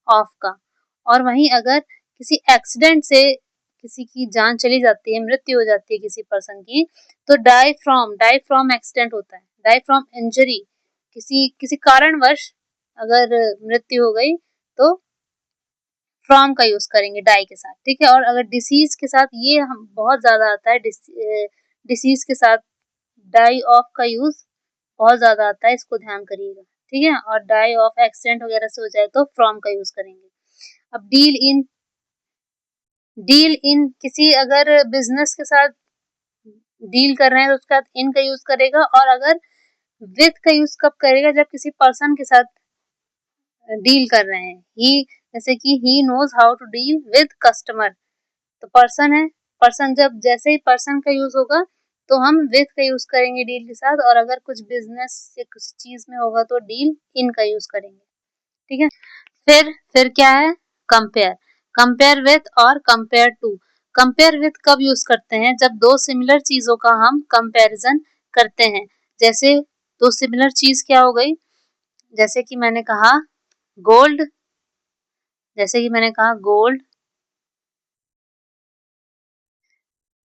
ऑफ का। और वहीं अगर किसी एक्सीडेंट से किसी की जान चली जाती है, मृत्यु हो जाती है किसी पर्सन की, तो डाई फ्रॉम एक्सीडेंट होता है, डाई फ्रॉम इंजरी, किसी किसी कारणवश अगर मृत्यु हो गई तो फ्रॉम का यूज करेंगे डाई के साथ। ठीक है। और अगर डिसीज के साथ, ये हम बहुत ज्यादा आता है, डिसीज के साथ डाई ऑफ का यूज बहुत ज्यादा आता है, इसको ध्यान करिएगा। ठीक है। और डाई ऑफ एक्सीडेंट वगैरह से हो जाए तो फ्रॉम का यूज करेंगे। अब डील इन किसी अगर बिजनेस के साथ डील कर रहे हैं तो उसके साथ इन का यूज करेगा। और अगर विथ का यूज कब करेगा? जब किसी पर्सन के साथ डील कर रहे हैं। ही, जैसे कि he knows how to deal with customer, तो पर्सन है, पर्सन, जब जैसे ही पर्सन का यूज होगा तो हम विथ का यूज करेंगे डील के साथ। और अगर कुछ बिजनेस या किसी चीज में होगा तो डील इन का यूज करेंगे। ठीक है। फिर क्या है? कंपेयर, कंपेयर विथ और कंपेयर टू। कंपेयर विथ कब यूज करते हैं? जब दो सिमिलर चीजों का हम कंपैरिजन करते हैं। जैसे दो सिमिलर चीज क्या हो गई? जैसे कि मैंने कहा गोल्ड, जैसे कि मैंने कहा गोल्ड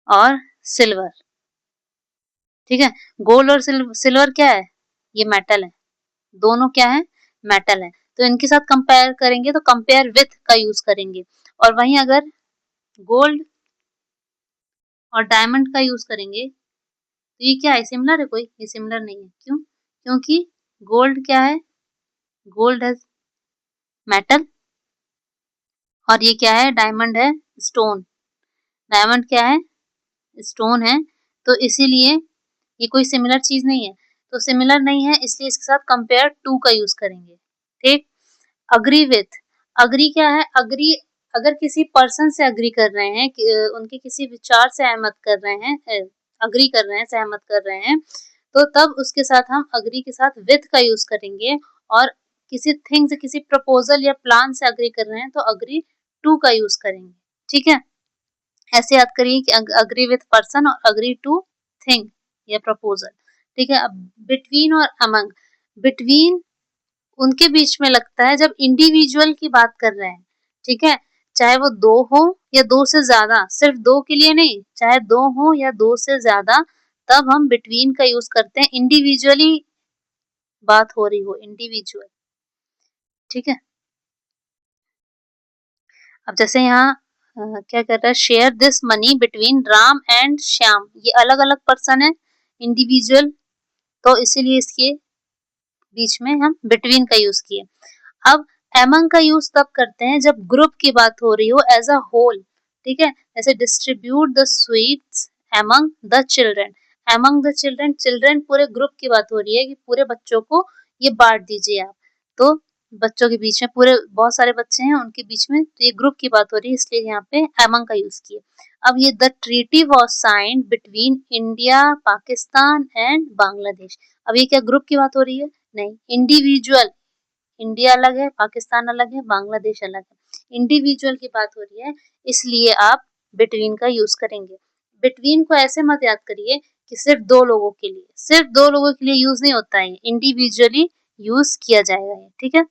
और सिल्वर। ठीक है। गोल्ड और सिल्वर क्या है? ये मेटल है, दोनों क्या है? मेटल है। तो इनके साथ कंपेयर करेंगे तो कंपेयर विथ का यूज करेंगे। और वहीं अगर गोल्ड और डायमंड का यूज करेंगे तो ये क्या है? सिमिलर है कोई? ये सिमिलर नहीं है। क्यों? क्योंकि गोल्ड क्या है? गोल्ड है मेटल, और ये क्या है? डायमंड है स्टोन। डायमंड क्या है? स्टोन है। तो इसीलिए ये कोई सिमिलर चीज नहीं है। तो सिमिलर नहीं है इसलिए इसके साथ कंपेयर टू का यूज करेंगे। ठीक। अग्री विथ, अग्री क्या है? अग्री, अगर किसी पर्सन से अग्री कर रहे हैं कि उनके किसी विचार से सहमत कर रहे हैं अग्री कर रहे हैं, सहमत कर रहे हैं, तो तब उसके साथ हम अग्री के साथ विथ का यूज़ करेंगे और किसी थिंग से किसी प्रपोज़ल या प्लान से अग्री कर रहे हैं तो अग्री टू का यूज़ करेंगे, ठीक है? ऐसे याद करिए कि अग्री विथ पर्सन और अग्री टू थिंग या प्रपोज़ल, ठीक है? अब बिटवीन और अमंग, बिटवीन उनके बीच में लगता है जब इंडिविजुअल की बात कर रहे हैं, ठीक है? चाहे वो 2 हो या 2 से ज़्यादा, सिर्फ 2 के लिए नहीं, चाहे 2 हो या 2 से ज़्यादा, तब हम बिटवीन का यूज़ करते हैं, इंडिविजुअली बात हो रही हो, इंडिविजुअल, ठीक है? अब जैसे यहाँ क्या कर रहा है, share this money between Ram and Shyam, ये अलग-अलग पर्सन है, इंडिविजुअल, तो इसीलिए इसके बीच में हम बिटवीन का यूज़ किए। अब एमंग का यूज तब करते हैं जब ग्रुप की बात हो रही हो एज अ होल, ठीक है? जैसे distribute the sweets among the children, among the children, children पूरे ग्रुप की बात हो रही है कि पूरे बच्चों को ये बांट दीजिए आप, तो बच्चों के बीच में पूरे बहुत सारे बच्चे हैं उनके बीच में, तो ये ग्रुप की बात हो रही है इसलिए यहाँ पे एमंग का यूज किया। अब ये the treaty was signed between India, Pakistan and Bangladesh, अब ये क्या ग्रुप की बात हो रही है? नहीं, इंडिविजुअल, इंडिया अलग है, पाकिस्तान अलग है, बांग्लादेश अलग है। इंडिविजुअल की बात हो रही है, इसलिए आप बिटवीन का यूज करेंगे। बिटवीन को ऐसे मत याद करिए कि सिर्फ 2 लोगों के लिए, सिर्फ 2 लोगों के लिए यूज नहीं होता है, इंडिविजुअली यूज किया जाएगा ये, ठीक है?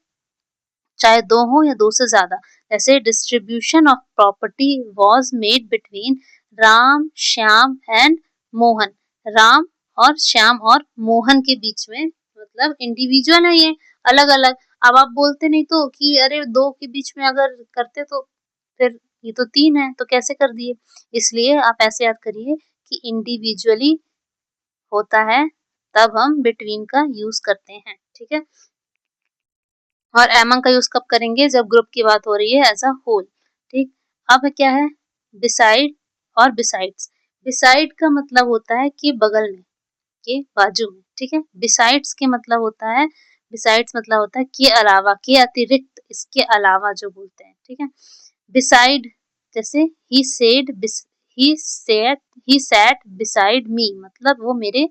चाहे 2 हो या 2 से ज्यादा। जैसे distribution of property was made between Ram, Shyam and Mohan, Ram और श्याम और मोहन के बीच में, मतलब इंडिविजुअल है ये, अलग-अलग। अब आप बोलते नहीं तो कि अरे 2 के बीच में अगर करते तो फिर ये तो 3 है, तो कैसे कर दिए? इसलिए आप ऐसे याद करिए कि इंडिविजुअली होता है, तब हम बिटवीन का यूज़ करते हैं, ठीक है? और एमंग का यूज़ कब करेंगे? जब ग्रुप की बात हो रही है एज़ अ होल, ठीक? अब क्या है? बिसाइड और बिसाइड्स। बिसाइड का मतलब होता है कि बगल में, के बाजू में, ठीक है? बिसाइड्स के मतलब होता है, बिसाइड्स मतलब होता है के अलावा, के अतिरिक्त, इसके अलावा जो बोलते हैं, ठीक है? बिसाइड, जैसे he said he sat beside me, मतलब वो मेरे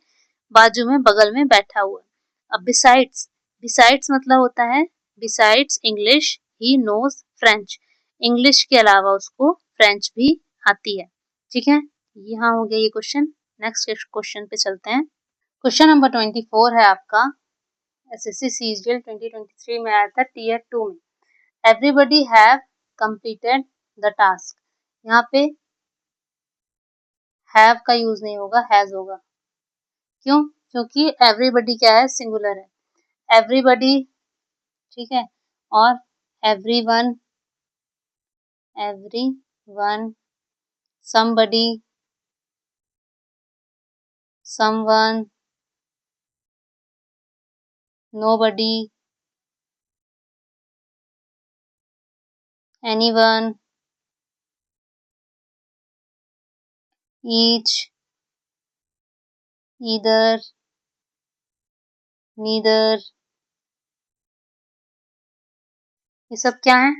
बाजू में बगल में बैठा हुआ है। अब बिसाइड्स, बिसाइड्स मतलब होता है besides English he knows French, English के अलावा उसको फ्रेंच भी आती है, ठीक है? यहाँ हो गया ये क्वेश्चन। नेक्स्ट क्वेश्चन पे चलते हैं। क्वेश्चन नंबर 24 है आपका, एसएससी सीजीएल 2023 में आया था टीयर 2 में। Everybody have completed the task, यहाँ पे हैव का यूज नहीं होगा, हैज होगा। क्यों? क्योंकि एवरीबडी क्या है? सिंगुलर है। एवरीबडी, ठीक है? और everyone, everyone, somebody, someone, nobody, anyone, each, either, neither, ये सब क्या है?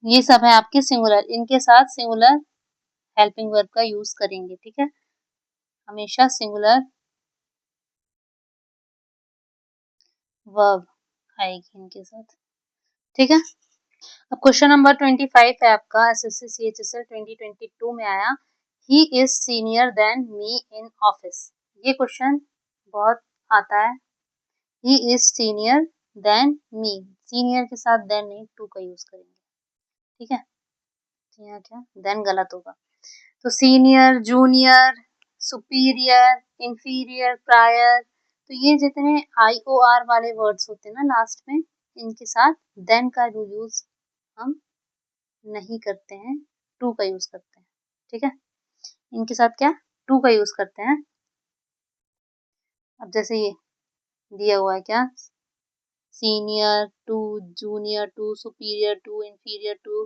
ये सब है आपके सिंगुलर, इनके साथ सिंगुलर हेल्पिंग वर्ब का यूज करेंगे, ठीक है? हमेशा सिंगुलर वर्ब आएगी इनके साथ, ठीक है? अब क्वेश्चन नंबर 25 है आपका, एसएससी सीएचएसएल 2022 में आया। He is senior than me in office, ये क्वेश्चन बहुत आता है। He is senior than me, senior के साथ देन नहीं, टू का यूज करेंगे, ठीक है? यहाँ क्या देन गलत होगा, तो senior, junior, superior, inferior, prior, तो ये जितने IOR वाले वर्ड्स होते हैं ना लास्ट में, इनके साथ देन का यूज हम नहीं करते हैं, टू का यूज करते हैं, ठीक है? इनके साथ क्या टू का यूज करते हैं। अब जैसे ये दिया हुआ है क्या, senior to, junior to, superior to, inferior to,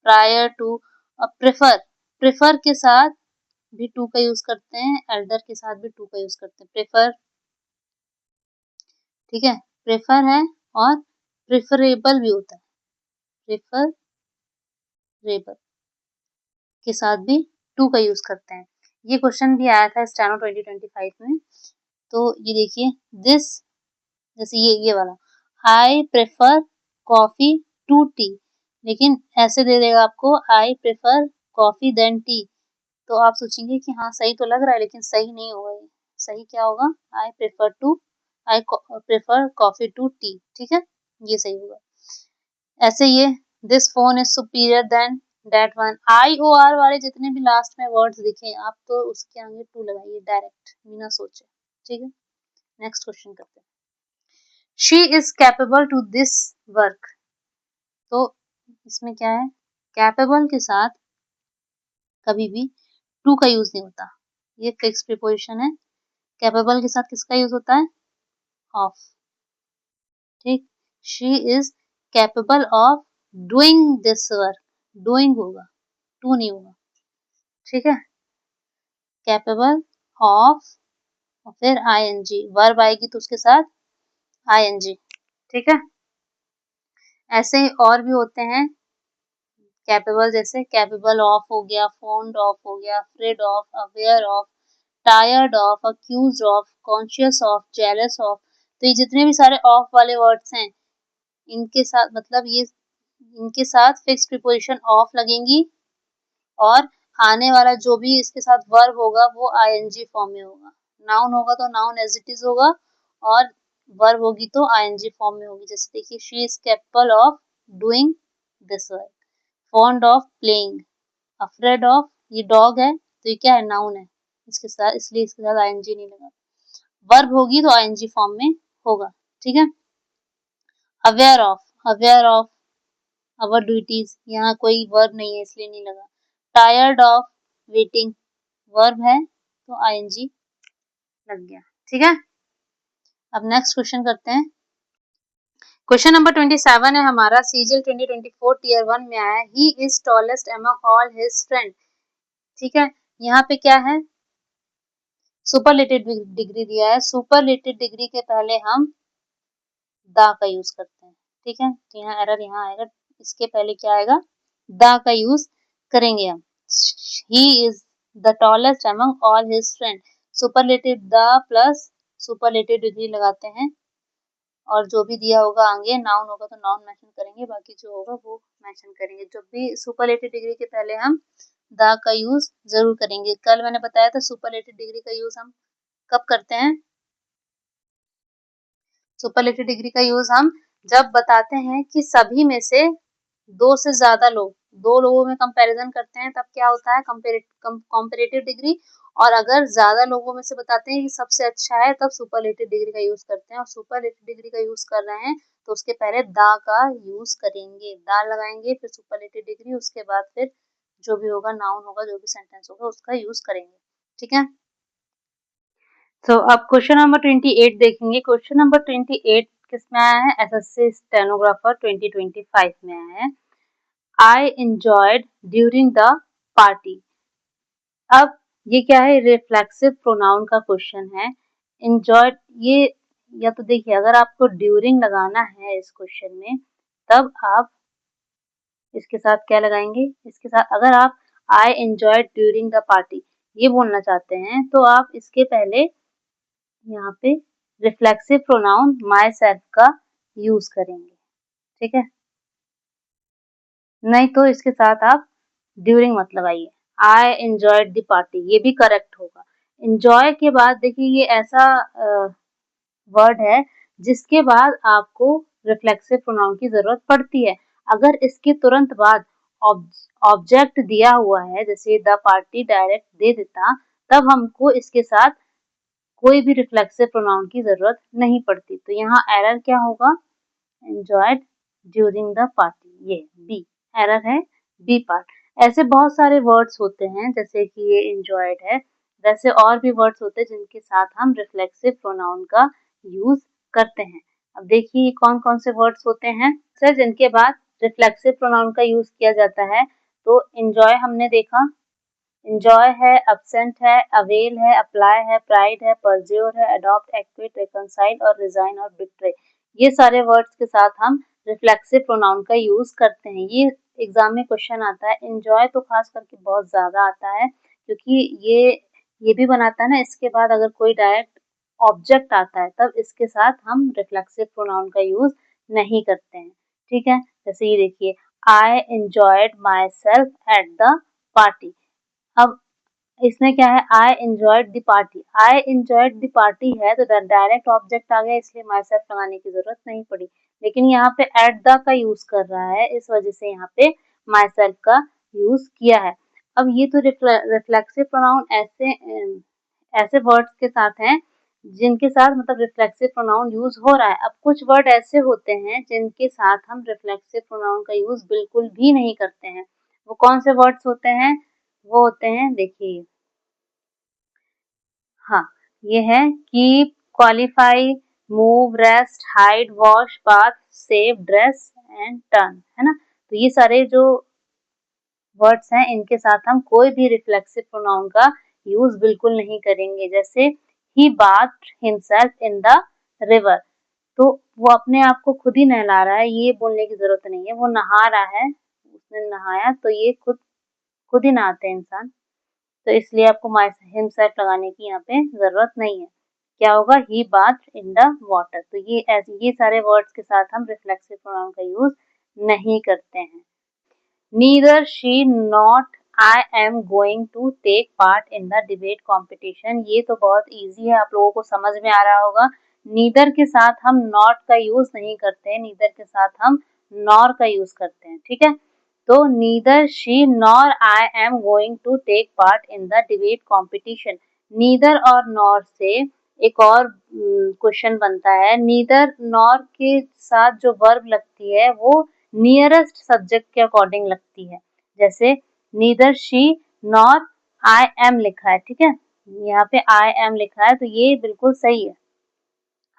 prior to. अब प्रेफर, प्रेफर के साथ भी टू का यूज करते हैं, एल्डर के साथ भी टू का यूज करते हैं, प्रेफर, ठीक है? प्रेफर है और प्रेफरेबल भी होता है, प्रेफरेबल के साथ भी टू का यूज करते हैं। ये क्वेश्चन भी आया था स्टेनो 2025 में। तो ये देखिए दिस, जैसे ये वाला, I prefer coffee to tea, लेकिन ऐसे दे देगा आपको I prefer coffee than tea. तो आप सोचेंगे कि हाँ सही तो लग रहा है, लेकिन सही नहीं होगा ये। सही क्या होगा? I prefer coffee to tea, ठीक है, ये सही होगा। ऐसे ये this phone is superior than that one. I O R वाले जितने भी लास्ट में वर्ड्स दिखे आप तो उसके आगे टू लगाइए डायरेक्ट, बिना सोचे, ठीक है। नेक्स्ट क्वेश्चन करते हैं। She is capable to this work. तो इसमें क्या है? कैपेबल के साथ कभी भी टू का यूज नहीं होता, ये फिक्स प्रीपोजिशन है। कैपेबल के साथ किसका यूज होता है? ऑफ, ठीक। She is capable of doing this work, doing होगा, टू नहीं होगा, ठीक है। कैपेबल ऑफ और फिर आईएनजी, वर्ब आएगी तो उसके साथ आईएनजी, ठीक है। ऐसे ही और भी होते हैं कैपेबल, जैसे कैपेबल ऑफ हो गया, फोन्ड ऑफ हो गया, afraid of, aware of, tired of, accused of, conscious of, jealous of. तो ये जितने भी सारे ऑफ वाले वर्ड्स हैं इनके साथ मतलब ये इनके साथ फिक्स प्रीपोजिशन ऑफ लगेंगी और आने वाला जो भी इसके साथ वर्ब होगा वो आईएनजी फॉर्म में होगा। नाउन होगा तो नाउन एज इट इज होगा और वर्ब होगी तो आईएनजी फॉर्म में होगी। जैसे देखिए she is capable of doing this work, fond of playing, afraid of, ये डॉग है तो ये क्या है? नाउन है, इसके साथ इसलिए इसके साथ आईएनजी नहीं लगा। वर्ब होगी तो आईएनजी फॉर्म में होगा, ठीक है। Aware of, aware of our duties, यहाँ कोई वर्ब नहीं है इसलिए नहीं लगा। टायर्ड ऑफ वेटिंग, वर्ब है तो आईएनजी लग गया, ठीक है। अब नेक्स्ट क्वेश्चन करते हैं। क्वेश्चन नंबर 27 है हमारा, सीजीएल 2024 टीयर 1 में आया है। He is tallest among all his friend, ठीक है। यहाँ पे क्या है? सुपरलेटिव डिग्री दिया है। सुपरलेटिव डिग्री के पहले हम द का यूज करते हैं, ठीक है। तो यहाँ एरर यहाँ आएगा, इसके पहले क्या आएगा? द का यूज करेंगे हम। He is the tallest among all his friend, superlative the plus superlative degree लगाते हैं और जो भी दिया होगा आगे नाउन होगा तो नाउन मेंशन करेंगे, बाकी जो होगा वो मेंशन करेंगे। जब भी सुपरलेटिव डिग्री के पहले हम द का यूज जरूर करेंगे। कल मैंने बताया था सुपरलेटिव डिग्री का यूज हम कब करते हैं? सुपरलेटिव डिग्री का यूज हम जब बताते हैं कि सभी में से दो से ज्यादा लोग, दो लोगों में कंपैरिजन करते हैं तब क्या होता है? Comparative degree. और अगर ज्यादा लोगों में से बताते हैं कि सबसे अच्छा है तब सुपरलेटिव डिग्री का यूज करते हैं। और सुपरलेटिव डिग्री का यूज कर रहे हैं तो उसके पहले द का यूज करेंगे, द लगाएंगे फिर सुपरलेटिव डिग्री, उसके बाद फिर जो भी होगा नाउन होगा, जो भी सेंटेंस होगा उसका यूज करेंगे, ठीक है। तो अब क्वेश्चन नंबर 28 देखेंगे। क्वेश्चन नंबर 28 किसमें आया है? एसएससी स्टेनोग्राफर 2025 में आया है। I enjoyed during the party. अब ये क्या है? रिफ्लेक्सिव प्रोनाउन का क्वेश्चन है। एंजॉयड, ये या तो देखिए अगर आपको ड्यूरिंग लगाना है इस क्वेश्चन में तब आप इसके साथ क्या लगाएंगे? इसके साथ अगर आप I enjoyed during the party ये बोलना चाहते हैं तो आप इसके पहले यहाँ पे रिफ्लेक्सिव प्रोनाउन माई सेल्फ का यूज करेंगे, ठीक है। नहीं तो इसके साथ आप ड्यूरिंग मत लगाइए। आई एंजॉयड द पार्टी ये भी करेक्ट होगा। एंजॉय के बाद देखिए ये ऐसा वर्ड है जिसके बाद आपको रिफ्लेक्सिव प्रोनाउन की जरूरत पड़ती है। अगर इसके तुरंत बाद ऑब्जेक्ट दिया हुआ है जैसे द पार्टी डायरेक्ट दे देता तब हमको इसके साथ कोई भी रिफ्लेक्सिव प्रोनाउन की जरूरत नहीं पड़ती। तो यहाँ एरर क्या होगा? एंजॉयड ड्यूरिंग द पार्टी, ये बी एरर है, बी पार्ट। ऐसे बहुत सारे वर्ड्स होते हैं जैसे कि ये एंजॉयड है, वैसे और भी वर्ड्स होते हैं जिनके साथ हम रिफ्लेक्सिव प्रोनाउन का यूज करते हैं। अब देखिए कौन कौन से वर्ड्स होते हैं सर जिनके बाद रिफ्लेक्सिव प्रोनाउन का यूज किया जाता है। तो एंजॉय हमने देखा, एंजॉय है, अब्सेंट है, अवेल है, अप्लाई है, प्राइड है, परज्योर है, अडॉप्ट, एक्विट, रिकंसाइल और रिजाइन और बिट्रे। ये सारे वर्ड्स के साथ हम रिफ्लेक्सिव प्रोनाउन का यूज करते हैं। ये एग्जाम में क्वेश्चन आता है। एंजॉय तो खास करके बहुत ज्यादा आता है, क्योंकि ये भी बनाता है ना, इसके बाद अगर कोई डायरेक्ट ऑब्जेक्ट आता है तब इसके साथ हम रिफ्लेक्सिव प्रोनाउन का यूज नहीं करते हैं। ठीक है, जैसे ये देखिए, I enjoyed my self at the party. अब इसमें क्या है, I enjoyed the party. I enjoyed the party है तो डायरेक्ट ऑब्जेक्ट आ गया, इसलिए माई सेल्फ लगाने की जरूरत नहीं पड़ी। लेकिन यहाँ पे एट द का यूज कर रहा है, इस वजह से यहाँ पे माई सेल्फ का यूज किया है। अब ये तो रिफ्लेक्सिव प्रोनाउन ऐसे वर्ड्स के साथ हैं जिनके साथ मतलब रिफ्लेक्सिव प्रोनाउन यूज हो रहा है। अब कुछ वर्ड ऐसे होते हैं जिनके साथ हम रिफ्लेक्सिव प्रोनाउन का यूज बिल्कुल भी नहीं करते हैं। वो कौन से वर्ड्स होते हैं? वो होते हैं, देखिए, हाँ, ये है keep, qualify, move, rest, hide, wash, bath, save, dress and turn, है ना। तो ये सारे जो वर्ड्स हैं इनके साथ हम कोई भी रिफ्लेक्सिव प्रोनाउन का यूज बिल्कुल नहीं करेंगे। जैसे he bath himself in the river, तो वो अपने आप को खुद ही नहला रहा है, ये बोलने की जरूरत नहीं है। वो नहा रहा है, उसने नहाया, तो ये खुद खुद ही नहाते हैं इंसान, तो इसलिए आपको माई हिमसेल्फ लगाने की यहाँ पे जरूरत नहीं है। क्या होगा, ही बाथ इन द वाटर। तो ये सारे वर्ड्स के साथ हम रिफ्लेक्सिव प्रोनाउन का यूज नहीं करते हैं। Neither, she, not, I am going to take part in the debate competition. ये तो बहुत इजी है, आप लोगों को समझ में आ रहा होगा। नीदर के साथ हम नॉट का यूज नहीं करते हैं, नीदर के साथ हम नॉर का यूज करते हैं। ठीक है, तो neither she nor I am going to take part in the debate competition. Neither और नॉर से एक और क्वेश्चन बनता है। नीदर नॉर के साथ जो वर्ब लगती है वो नियरेस्ट सब्जेक्ट के अकॉर्डिंग लगती है। जैसे neither she nor I M लिखा है, ठीक है, यहाँ पे आई एम लिखा है तो ये बिल्कुल सही है।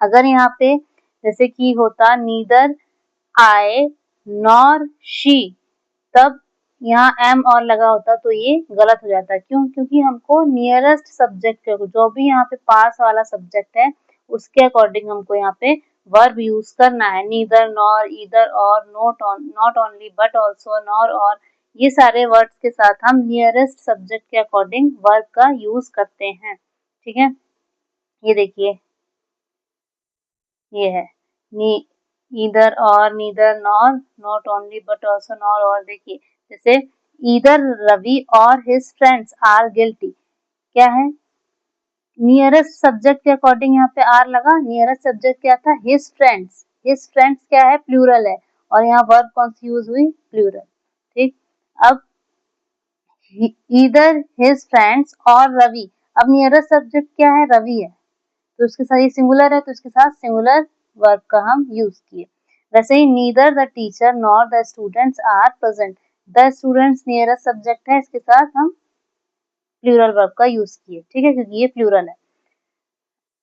अगर यहाँ पे जैसे कि होता नीदर आई नॉर शी, तब यहाँ एम और लगा होता तो ये गलत हो जाता। क्यों? क्योंकि हमको नियरेस्ट सब्जेक्ट जो भी यहाँ पे पास वाला सब्जेक्ट है उसके अकॉर्डिंग हमको यहाँ पे वर्ब यूज करना है। नीदर, नॉर, ईदर और, not only but also, nor और, ये सारे वर्ड्स के साथ हम नियरेस्ट सब्जेक्ट के अकॉर्डिंग वर्ब का यूज करते हैं। ठीक है, ये देखिए, ये है नी ईदर और, neither, nor, not only but also, nor और। देखिए, जैसे ईदर रवि और हिज फ्रेंड्स आर गिल्टी, क्या है, नियरेस्ट सब्जेक्ट के अकॉर्डिंग यहाँ पे आर लगा। नियरेस्ट सब्जेक्ट क्या था, हिज फ्रेंड्स। हिज फ्रेंड्स क्या है, प्लूरल है, और यहाँ वर्ब कौन सी यूज हुई, प्लूरल। ठीक, अब ईदर हिज फ्रेंड्स और रवि, अब नियरेस्ट सब्जेक्ट क्या है, रवि है, तो उसके साथ ये सिंगुलर है तो इसके साथ सिंगुलर वर्ब का हम यूज किए। वैसे ही neither the teacher nor the students are present, the students nearest subject है, इसके साथ हम प्लूरल वर्ब का यूज किए। ठीक है, क्योंकि ये प्लूरल है।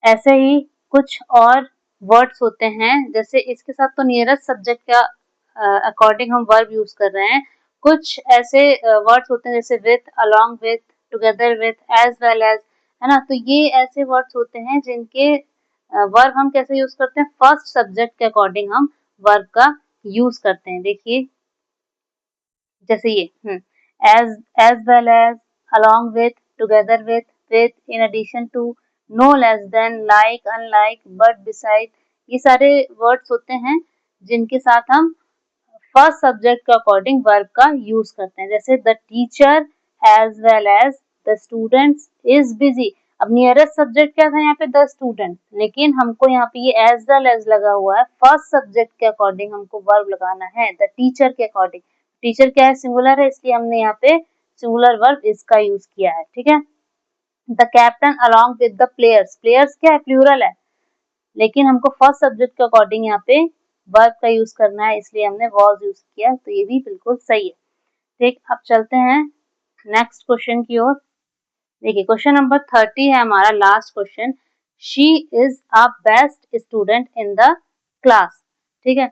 ऐसे ही कुछ और वर्ड्स होते हैं, जैसे इसके साथ तो नियरेस्ट सब्जेक्ट का अकॉर्डिंग हम वर्ब यूज कर रहे हैं। कुछ ऐसे वर्ड्स होते हैं जैसे with, along with, together with, as well as, है ना। तो ये ऐसे वर्ड्स होते हैं जिनके वर्ब हम कैसे यूज करते हैं, फर्स्ट सब्जेक्ट के अकॉर्डिंग हम वर्ब का यूज करते हैं। देखिए, जैसे ये as, as well as, along with, together with, in addition to, no less than, like, unlike, but, beside, ये सारे वर्ड्स होते हैं जिनके साथ हम फर्स्ट सब्जेक्ट के अकॉर्डिंग वर्ब का यूज करते हैं। जैसे the teacher as well as the students is busy. अब नियरेस्ट सब्जेक्ट क्या था यहाँ पे, द स्टूडेंट, लेकिन हमको यहाँ पे ये एज वेल एज लगा हुआ है, फर्स्ट सब्जेक्ट के अकॉर्डिंग हमको वर्ब लगाना है, द टीचर के अकॉर्डिंग। टीचर क्या है, सिंगुलर है, इसलिए हमने यहाँ पे सिंगुलर वर्ब इसका यूज किया है। ठीक है, the captain along with the players, players क्या है, प्लूरल है, लेकिन हमको फर्स्ट सब्जेक्ट के अकॉर्डिंग यहाँ पे वर्ब का यूज करना है, इसलिए हमने वॉज यूज किया, तो ये भी बिल्कुल सही है। ठीक, अब चलते हैं नेक्स्ट क्वेश्चन की ओर। देखिए, क्वेश्चन नंबर 30 है हमारा last question. She is a best student in the class. ठीक है,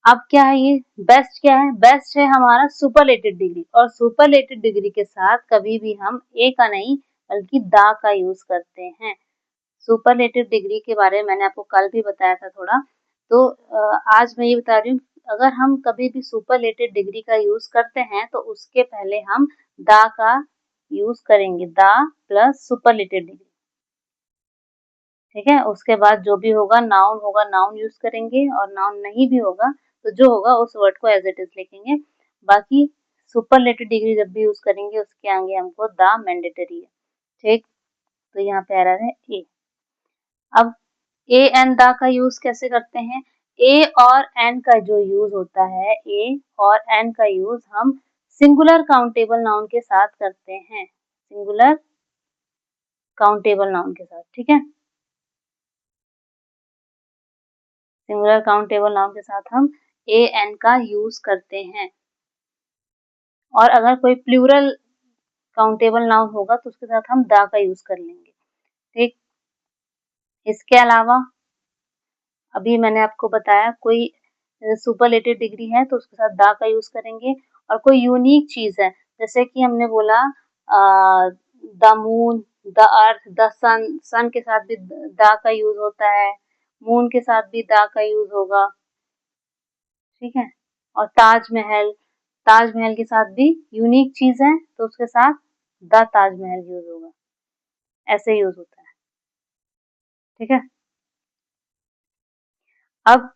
अब क्या है, ये बेस्ट क्या है, बेस्ट है हमारा सुपरलेटिव डिग्री, और सुपरलेटिव डिग्री के साथ कभी भी हम ए का नहीं बल्कि दा का यूज करते हैं। सुपरलेटिव डिग्री के बारे में मैंने आपको कल भी बताया था थोड़ा। तो आज मैं ये बता रही हूँ, अगर हम कभी भी सुपरलेटेड डिग्री का यूज़ करते हैं तो उसके पहले हम द का यूज़ करेंगे, द प्लस सुपरलेटेड डिग्री, ठीक है। उसके बाद जो भी होगा नाउन यूज़ करेंगे, और नाउन नहीं भी होगा तो जो होगा उस वर्ड को एज इट इज लिखेंगे। बाकी सुपरलेटेड डिग्री जब भी यूज़ करेंगे उसके आगे हमको द मैंडेटरी है, ठीक। तो यहाँ पे एरर है ए। अब ए एंड द का यूज कैसे करते हैं? ए और एन का जो यूज होता है, ए और एन का यूज हम सिंगुलर काउंटेबल नाउन के साथ करते हैं, सिंगुलर काउंटेबल नाउन के साथ, ठीक है। सिंगुलर काउंटेबल नाउन के साथ हम ए एन का यूज करते हैं। और अगर कोई प्लूरल काउंटेबल नाउन होगा तो उसके साथ हम द का यूज कर लेंगे, ठीक। इसके अलावा अभी मैंने आपको बताया कोई सुपरलेटेड डिग्री है तो उसके साथ द का यूज करेंगे। और कोई यूनिक चीज है, जैसे कि हमने बोला the moon, the earth, the sun, sun के साथ भी द का यूज होता है, मून के साथ भी द का यूज होगा, ठीक है। और ताजमहल, ताजमहल के साथ भी यूनिक चीज है तो उसके साथ द ताजमहल यूज होगा, ऐसे यूज होता है, ठीक है। अब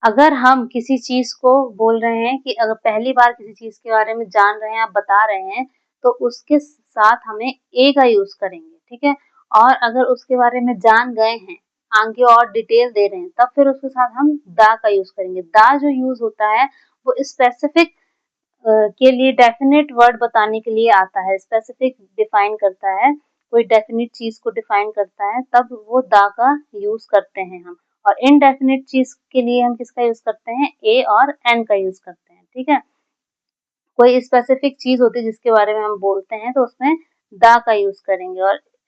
अगर हम किसी चीज को बोल रहे हैं कि अगर पहली बार किसी चीज के बारे में जान रहे हैं, आप बता रहे हैं, तो उसके साथ हमें ए का यूज करेंगे, ठीक है। और अगर उसके बारे में जान गए हैं, आगे और डिटेल दे रहे हैं, तब फिर उसके साथ हम द का यूज करेंगे। द जो यूज होता है वो स्पेसिफिक के लिए, डेफिनेट वर्ड बताने के लिए आता है, स्पेसिफिक डिफाइन करता है, कोई डेफिनेट चीज को डिफाइन करता है, तब वो द का यूज करते हैं हम। और इनडेफिनेट चीज के लिए हम किसका यूज करते हैं? ए और एन का यूज करते हैं, ठीक है। कोई स्पेसिफिक चीज होती है जिसके बारे में हम बोलते हैं तो उसमें द का यूज करेंगे,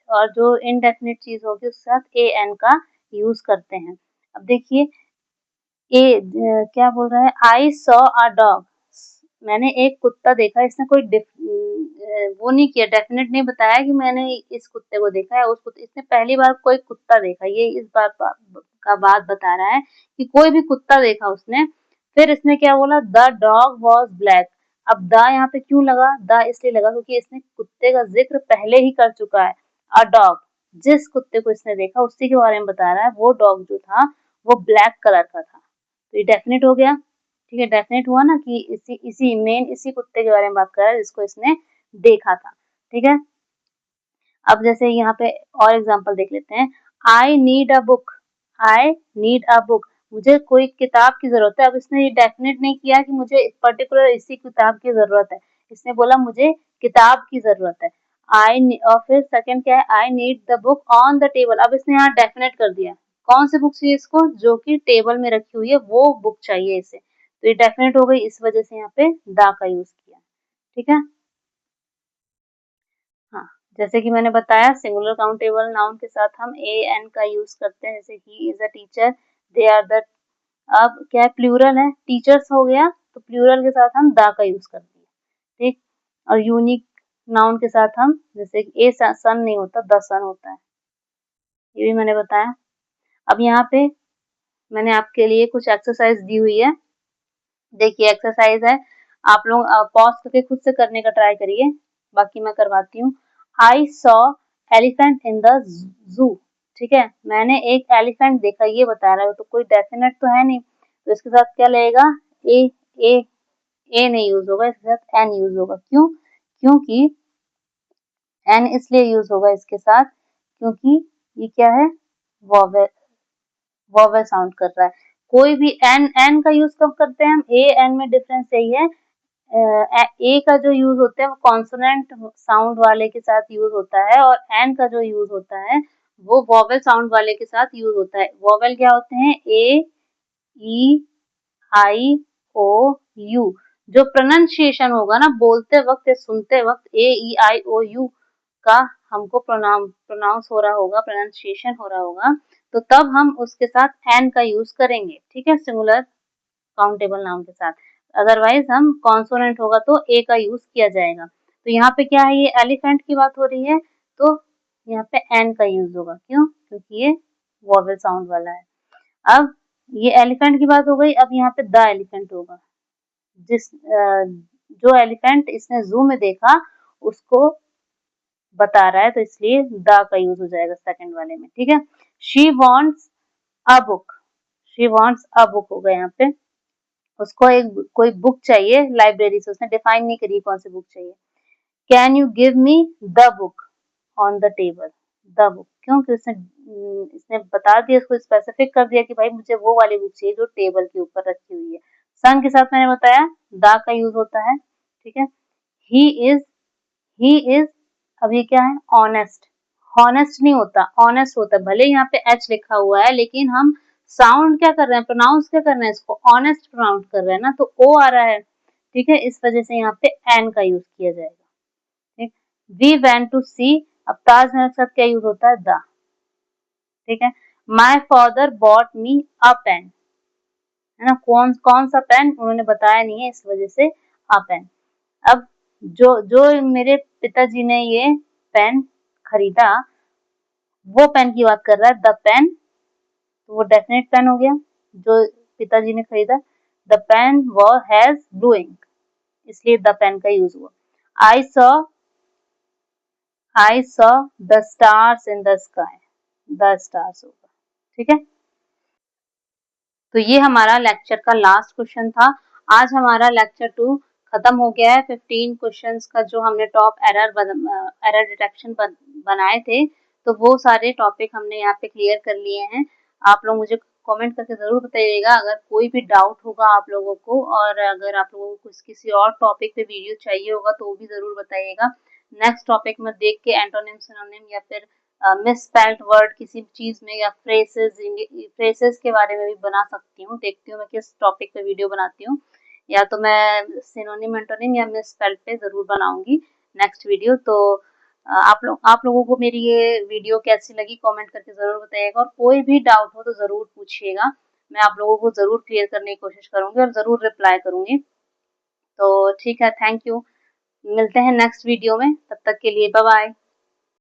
और जो इनडेफिनेट चीज होगी उसके साथ ए एन का यूज करते हैं। अब देखिए क्या बोल रहा है, आई सॉ अ डॉग, मैंने एक कुत्ता देखा। इसने कोई वो नहीं किया, डेफिनेट नहीं बताया कि मैंने इस कुत्ते को देखा है, उस कुत्ते, इसने पहली बार कोई कुत्ता देखा, ये इस बात का बात बता रहा है कि कोई भी कुत्ता देखा उसने। फिर इसने क्या बोला, द डॉग वॉज ब्लैक। अब द यहाँ पे क्यों लगा? द इसलिए लगा क्योंकि इसने कुत्ते का जिक्र पहले ही कर चुका है। अ डॉग, जिस कुत्ते को इसने देखा उसी के बारे में बता रहा है, वो डॉग जो था वो ब्लैक कलर का था, तो ये डेफिनेट हो गया, ठीक है। डेफिनेट हुआ ना कि इसी कुत्ते के बारे में बात कर रहा है जिसको इसने देखा था, ठीक है। अब जैसे यहाँ पे और एग्जांपल देख लेते हैं, I need a book, I need a book, मुझे कोई किताब की जरूरत है। अब इसने ये डेफिनेट नहीं किया कि मुझे पर्टिकुलर इसी किताब की जरूरत है, इसने बोला मुझे किताब की जरूरत है। और फिर सेकंड क्या है, I need the book on the table. अब इसने यहाँ डेफिनेट कर दिया, कौन सी बुक चाहिए इसको? जो कि टेबल में रखी हुई है वो बुक चाहिए इसे, तो ये डेफिनेट हो गई, इस वजह से यहाँ पे द का यूज किया, ठीक है। हाँ, जैसे कि मैंने बताया सिंगुलर काउंटेबल नाउन के साथ हम ए एन का यूज करते हैं, जैसे he is a teacher, they are the. अब क्या है, प्लूरल है, टीचर्स हो गया, तो प्लूरल के साथ हम द का यूज करते हैं, ठीक। और यूनिक नाउन के साथ हम, जैसे ए सन नहीं होता, द सन होता है, ये भी मैंने बताया। अब यहाँ पे मैंने आपके लिए कुछ एक्सरसाइज दी हुई है, देखिए एक्सरसाइज है, आप लोग पॉज करके खुद से करने का ट्राई करिए, बाकी मैं करवाती हूँ। I saw elephant in the zoo, ठीक है, मैंने एक एलिफेंट देखा, ये बता रहा है, तो कोई डेफिनेट तो है नहीं, तो इसके साथ क्या लगेगा? ए ए ए नहीं यूज होगा, इसके साथ एन यूज होगा। क्यों? क्योंकि एन इसलिए यूज होगा इसके साथ क्योंकि ये क्या है, वॉवेल, वॉवेल साउंड कर रहा है। कोई भी एन एन का यूज कब करते हैं हम? ए एन में डिफरेंस यही है, ए का जो यूज होता है वो कॉन्सोनेंट साउंड वाले के साथ यूज होता है, और एन का जो यूज होता है वो वॉवेल साउंड वाले के साथ यूज होता है। वॉवेल क्या होते हैं? ए, ई, आई, ओ, यू। जो प्रोनाउंसिएशन होगा ना बोलते वक्त या सुनते वक्त, ए, ई, आई, ओ, यू का हमको प्रोनाउंस हो रहा होगा, प्रोनाउंसिएशन हो रहा होगा, तो तब हम उसके साथ एन का यूज करेंगे, ठीक है, सिंगुलर काउंटेबल नाउन के साथ। अदरवाइज हम कॉन्सोनेंट होगा तो ए का यूज किया जाएगा। तो यहाँ पे क्या है, ये एलिफेंट की बात हो रही है, तो यहाँ पे एन का यूज होगा। क्यों? क्योंकि ये वॉवेल साउंड वाला है। अब ये एलिफेंट की बात हो गई, अब यहाँ पे द एलिफेंट होगा। जो एलिफेंट इसने जू में देखा उसको बता रहा है, तो इसलिए द का यूज हो जाएगा सेकंड वाले में, ठीक है। She wants a book, she wants a book होगा यहाँ पे, उसको एक कोई बुक चाहिए लाइब्रेरी से, उसने डिफाइन नहीं करी कौन सी बुक चाहिए। Can you give me the book on the table, the book, क्योंकि इसने बता दिया, उसको स्पेसिफिक कर दिया कि भाई मुझे वो वाली बुक चाहिए जो टेबल के ऊपर रखी हुई है। सन के साथ मैंने बताया द का यूज होता है, ठीक है। ही इज, ही इज, अब ये क्या है, ऑनेस्ट, हॉनेस्ट नहीं होता, ऑनेस्ट होता है। भले यहाँ पे एच लिखा हुआ है लेकिन हम साउंड क्या कर रहे हैं, प्रोनाउंस क्या कर रहे हैं, इसको ऑनेस्ट प्रोनाउंस कर रहे हैं ना, तो ओ आ रहा है, ठीक है, इस वजह से यहाँ पे एन का यूज किया जाएगा, ठीक। वी वेंट टू सी, अब ताजमहल के साथ क्या यूज होता है, द, ठीक है। My father bought me a pen, है ना, कौन कौन सा पेन उन्होंने बताया नहीं है, इस वजह से अ पेन। अब जो जो मेरे पिताजी ने ये पेन खरीदा, वो पेन की बात कर रहा है, द पेन, तो वो डेफिनेट पेन हो गया जो पिताजी ने खरीदा। द पेन वो हैज ब्लू इंक, इसलिए द पेन का यूज हुआ। I saw, I saw the stars in the sky, the stars होगा, ठीक है। तो ये हमारा लेक्चर का लास्ट क्वेश्चन था। आज हमारा लेक्चर 2 खत्म हो गया है। 15 क्वेश्चंस का जो हमने टॉप एरर डिटेक्शन बनाए थे, तो वो सारे टॉपिक हमने यहाँ पे क्लियर कर लिए हैं। आप लोग मुझे कमेंट करके ज़रूर बताइएगा अगर कोई भी डाउट होगा आप लोगों को, और अगर आप लोगों को किसी और टॉपिक पे वीडियो चाहिए होगा तो वो भी ज़रूर बताइएगा। नेक्स्ट टॉपिक में देख के एंटोनिम, सिनोनिम या फिर मिसस्पेल्ड वर्ड किसी चीज में, या फ्रेसेस के बारे में भी बना सकती हूँ। देखती हूँ मैं किस टॉपिक पे वीडियो बनाती हूँ, या तो मैं सिनोनिम, एंटोनिम या मिसस्पेल्ड पे जरूर बनाऊंगी नेक्स्ट वीडियो। तो आप लोगों को मेरी ये वीडियो कैसी लगी कमेंट करके जरूर बताइएगा, और कोई भी डाउट हो तो जरूर पूछिएगा, मैं आप लोगों को जरूर क्लियर करने की कोशिश करूंगी और जरूर रिप्लाई करूंगी। तो ठीक है, थैंक यू, मिलते हैं नेक्स्ट वीडियो में, तब तक के लिए बाय बाय।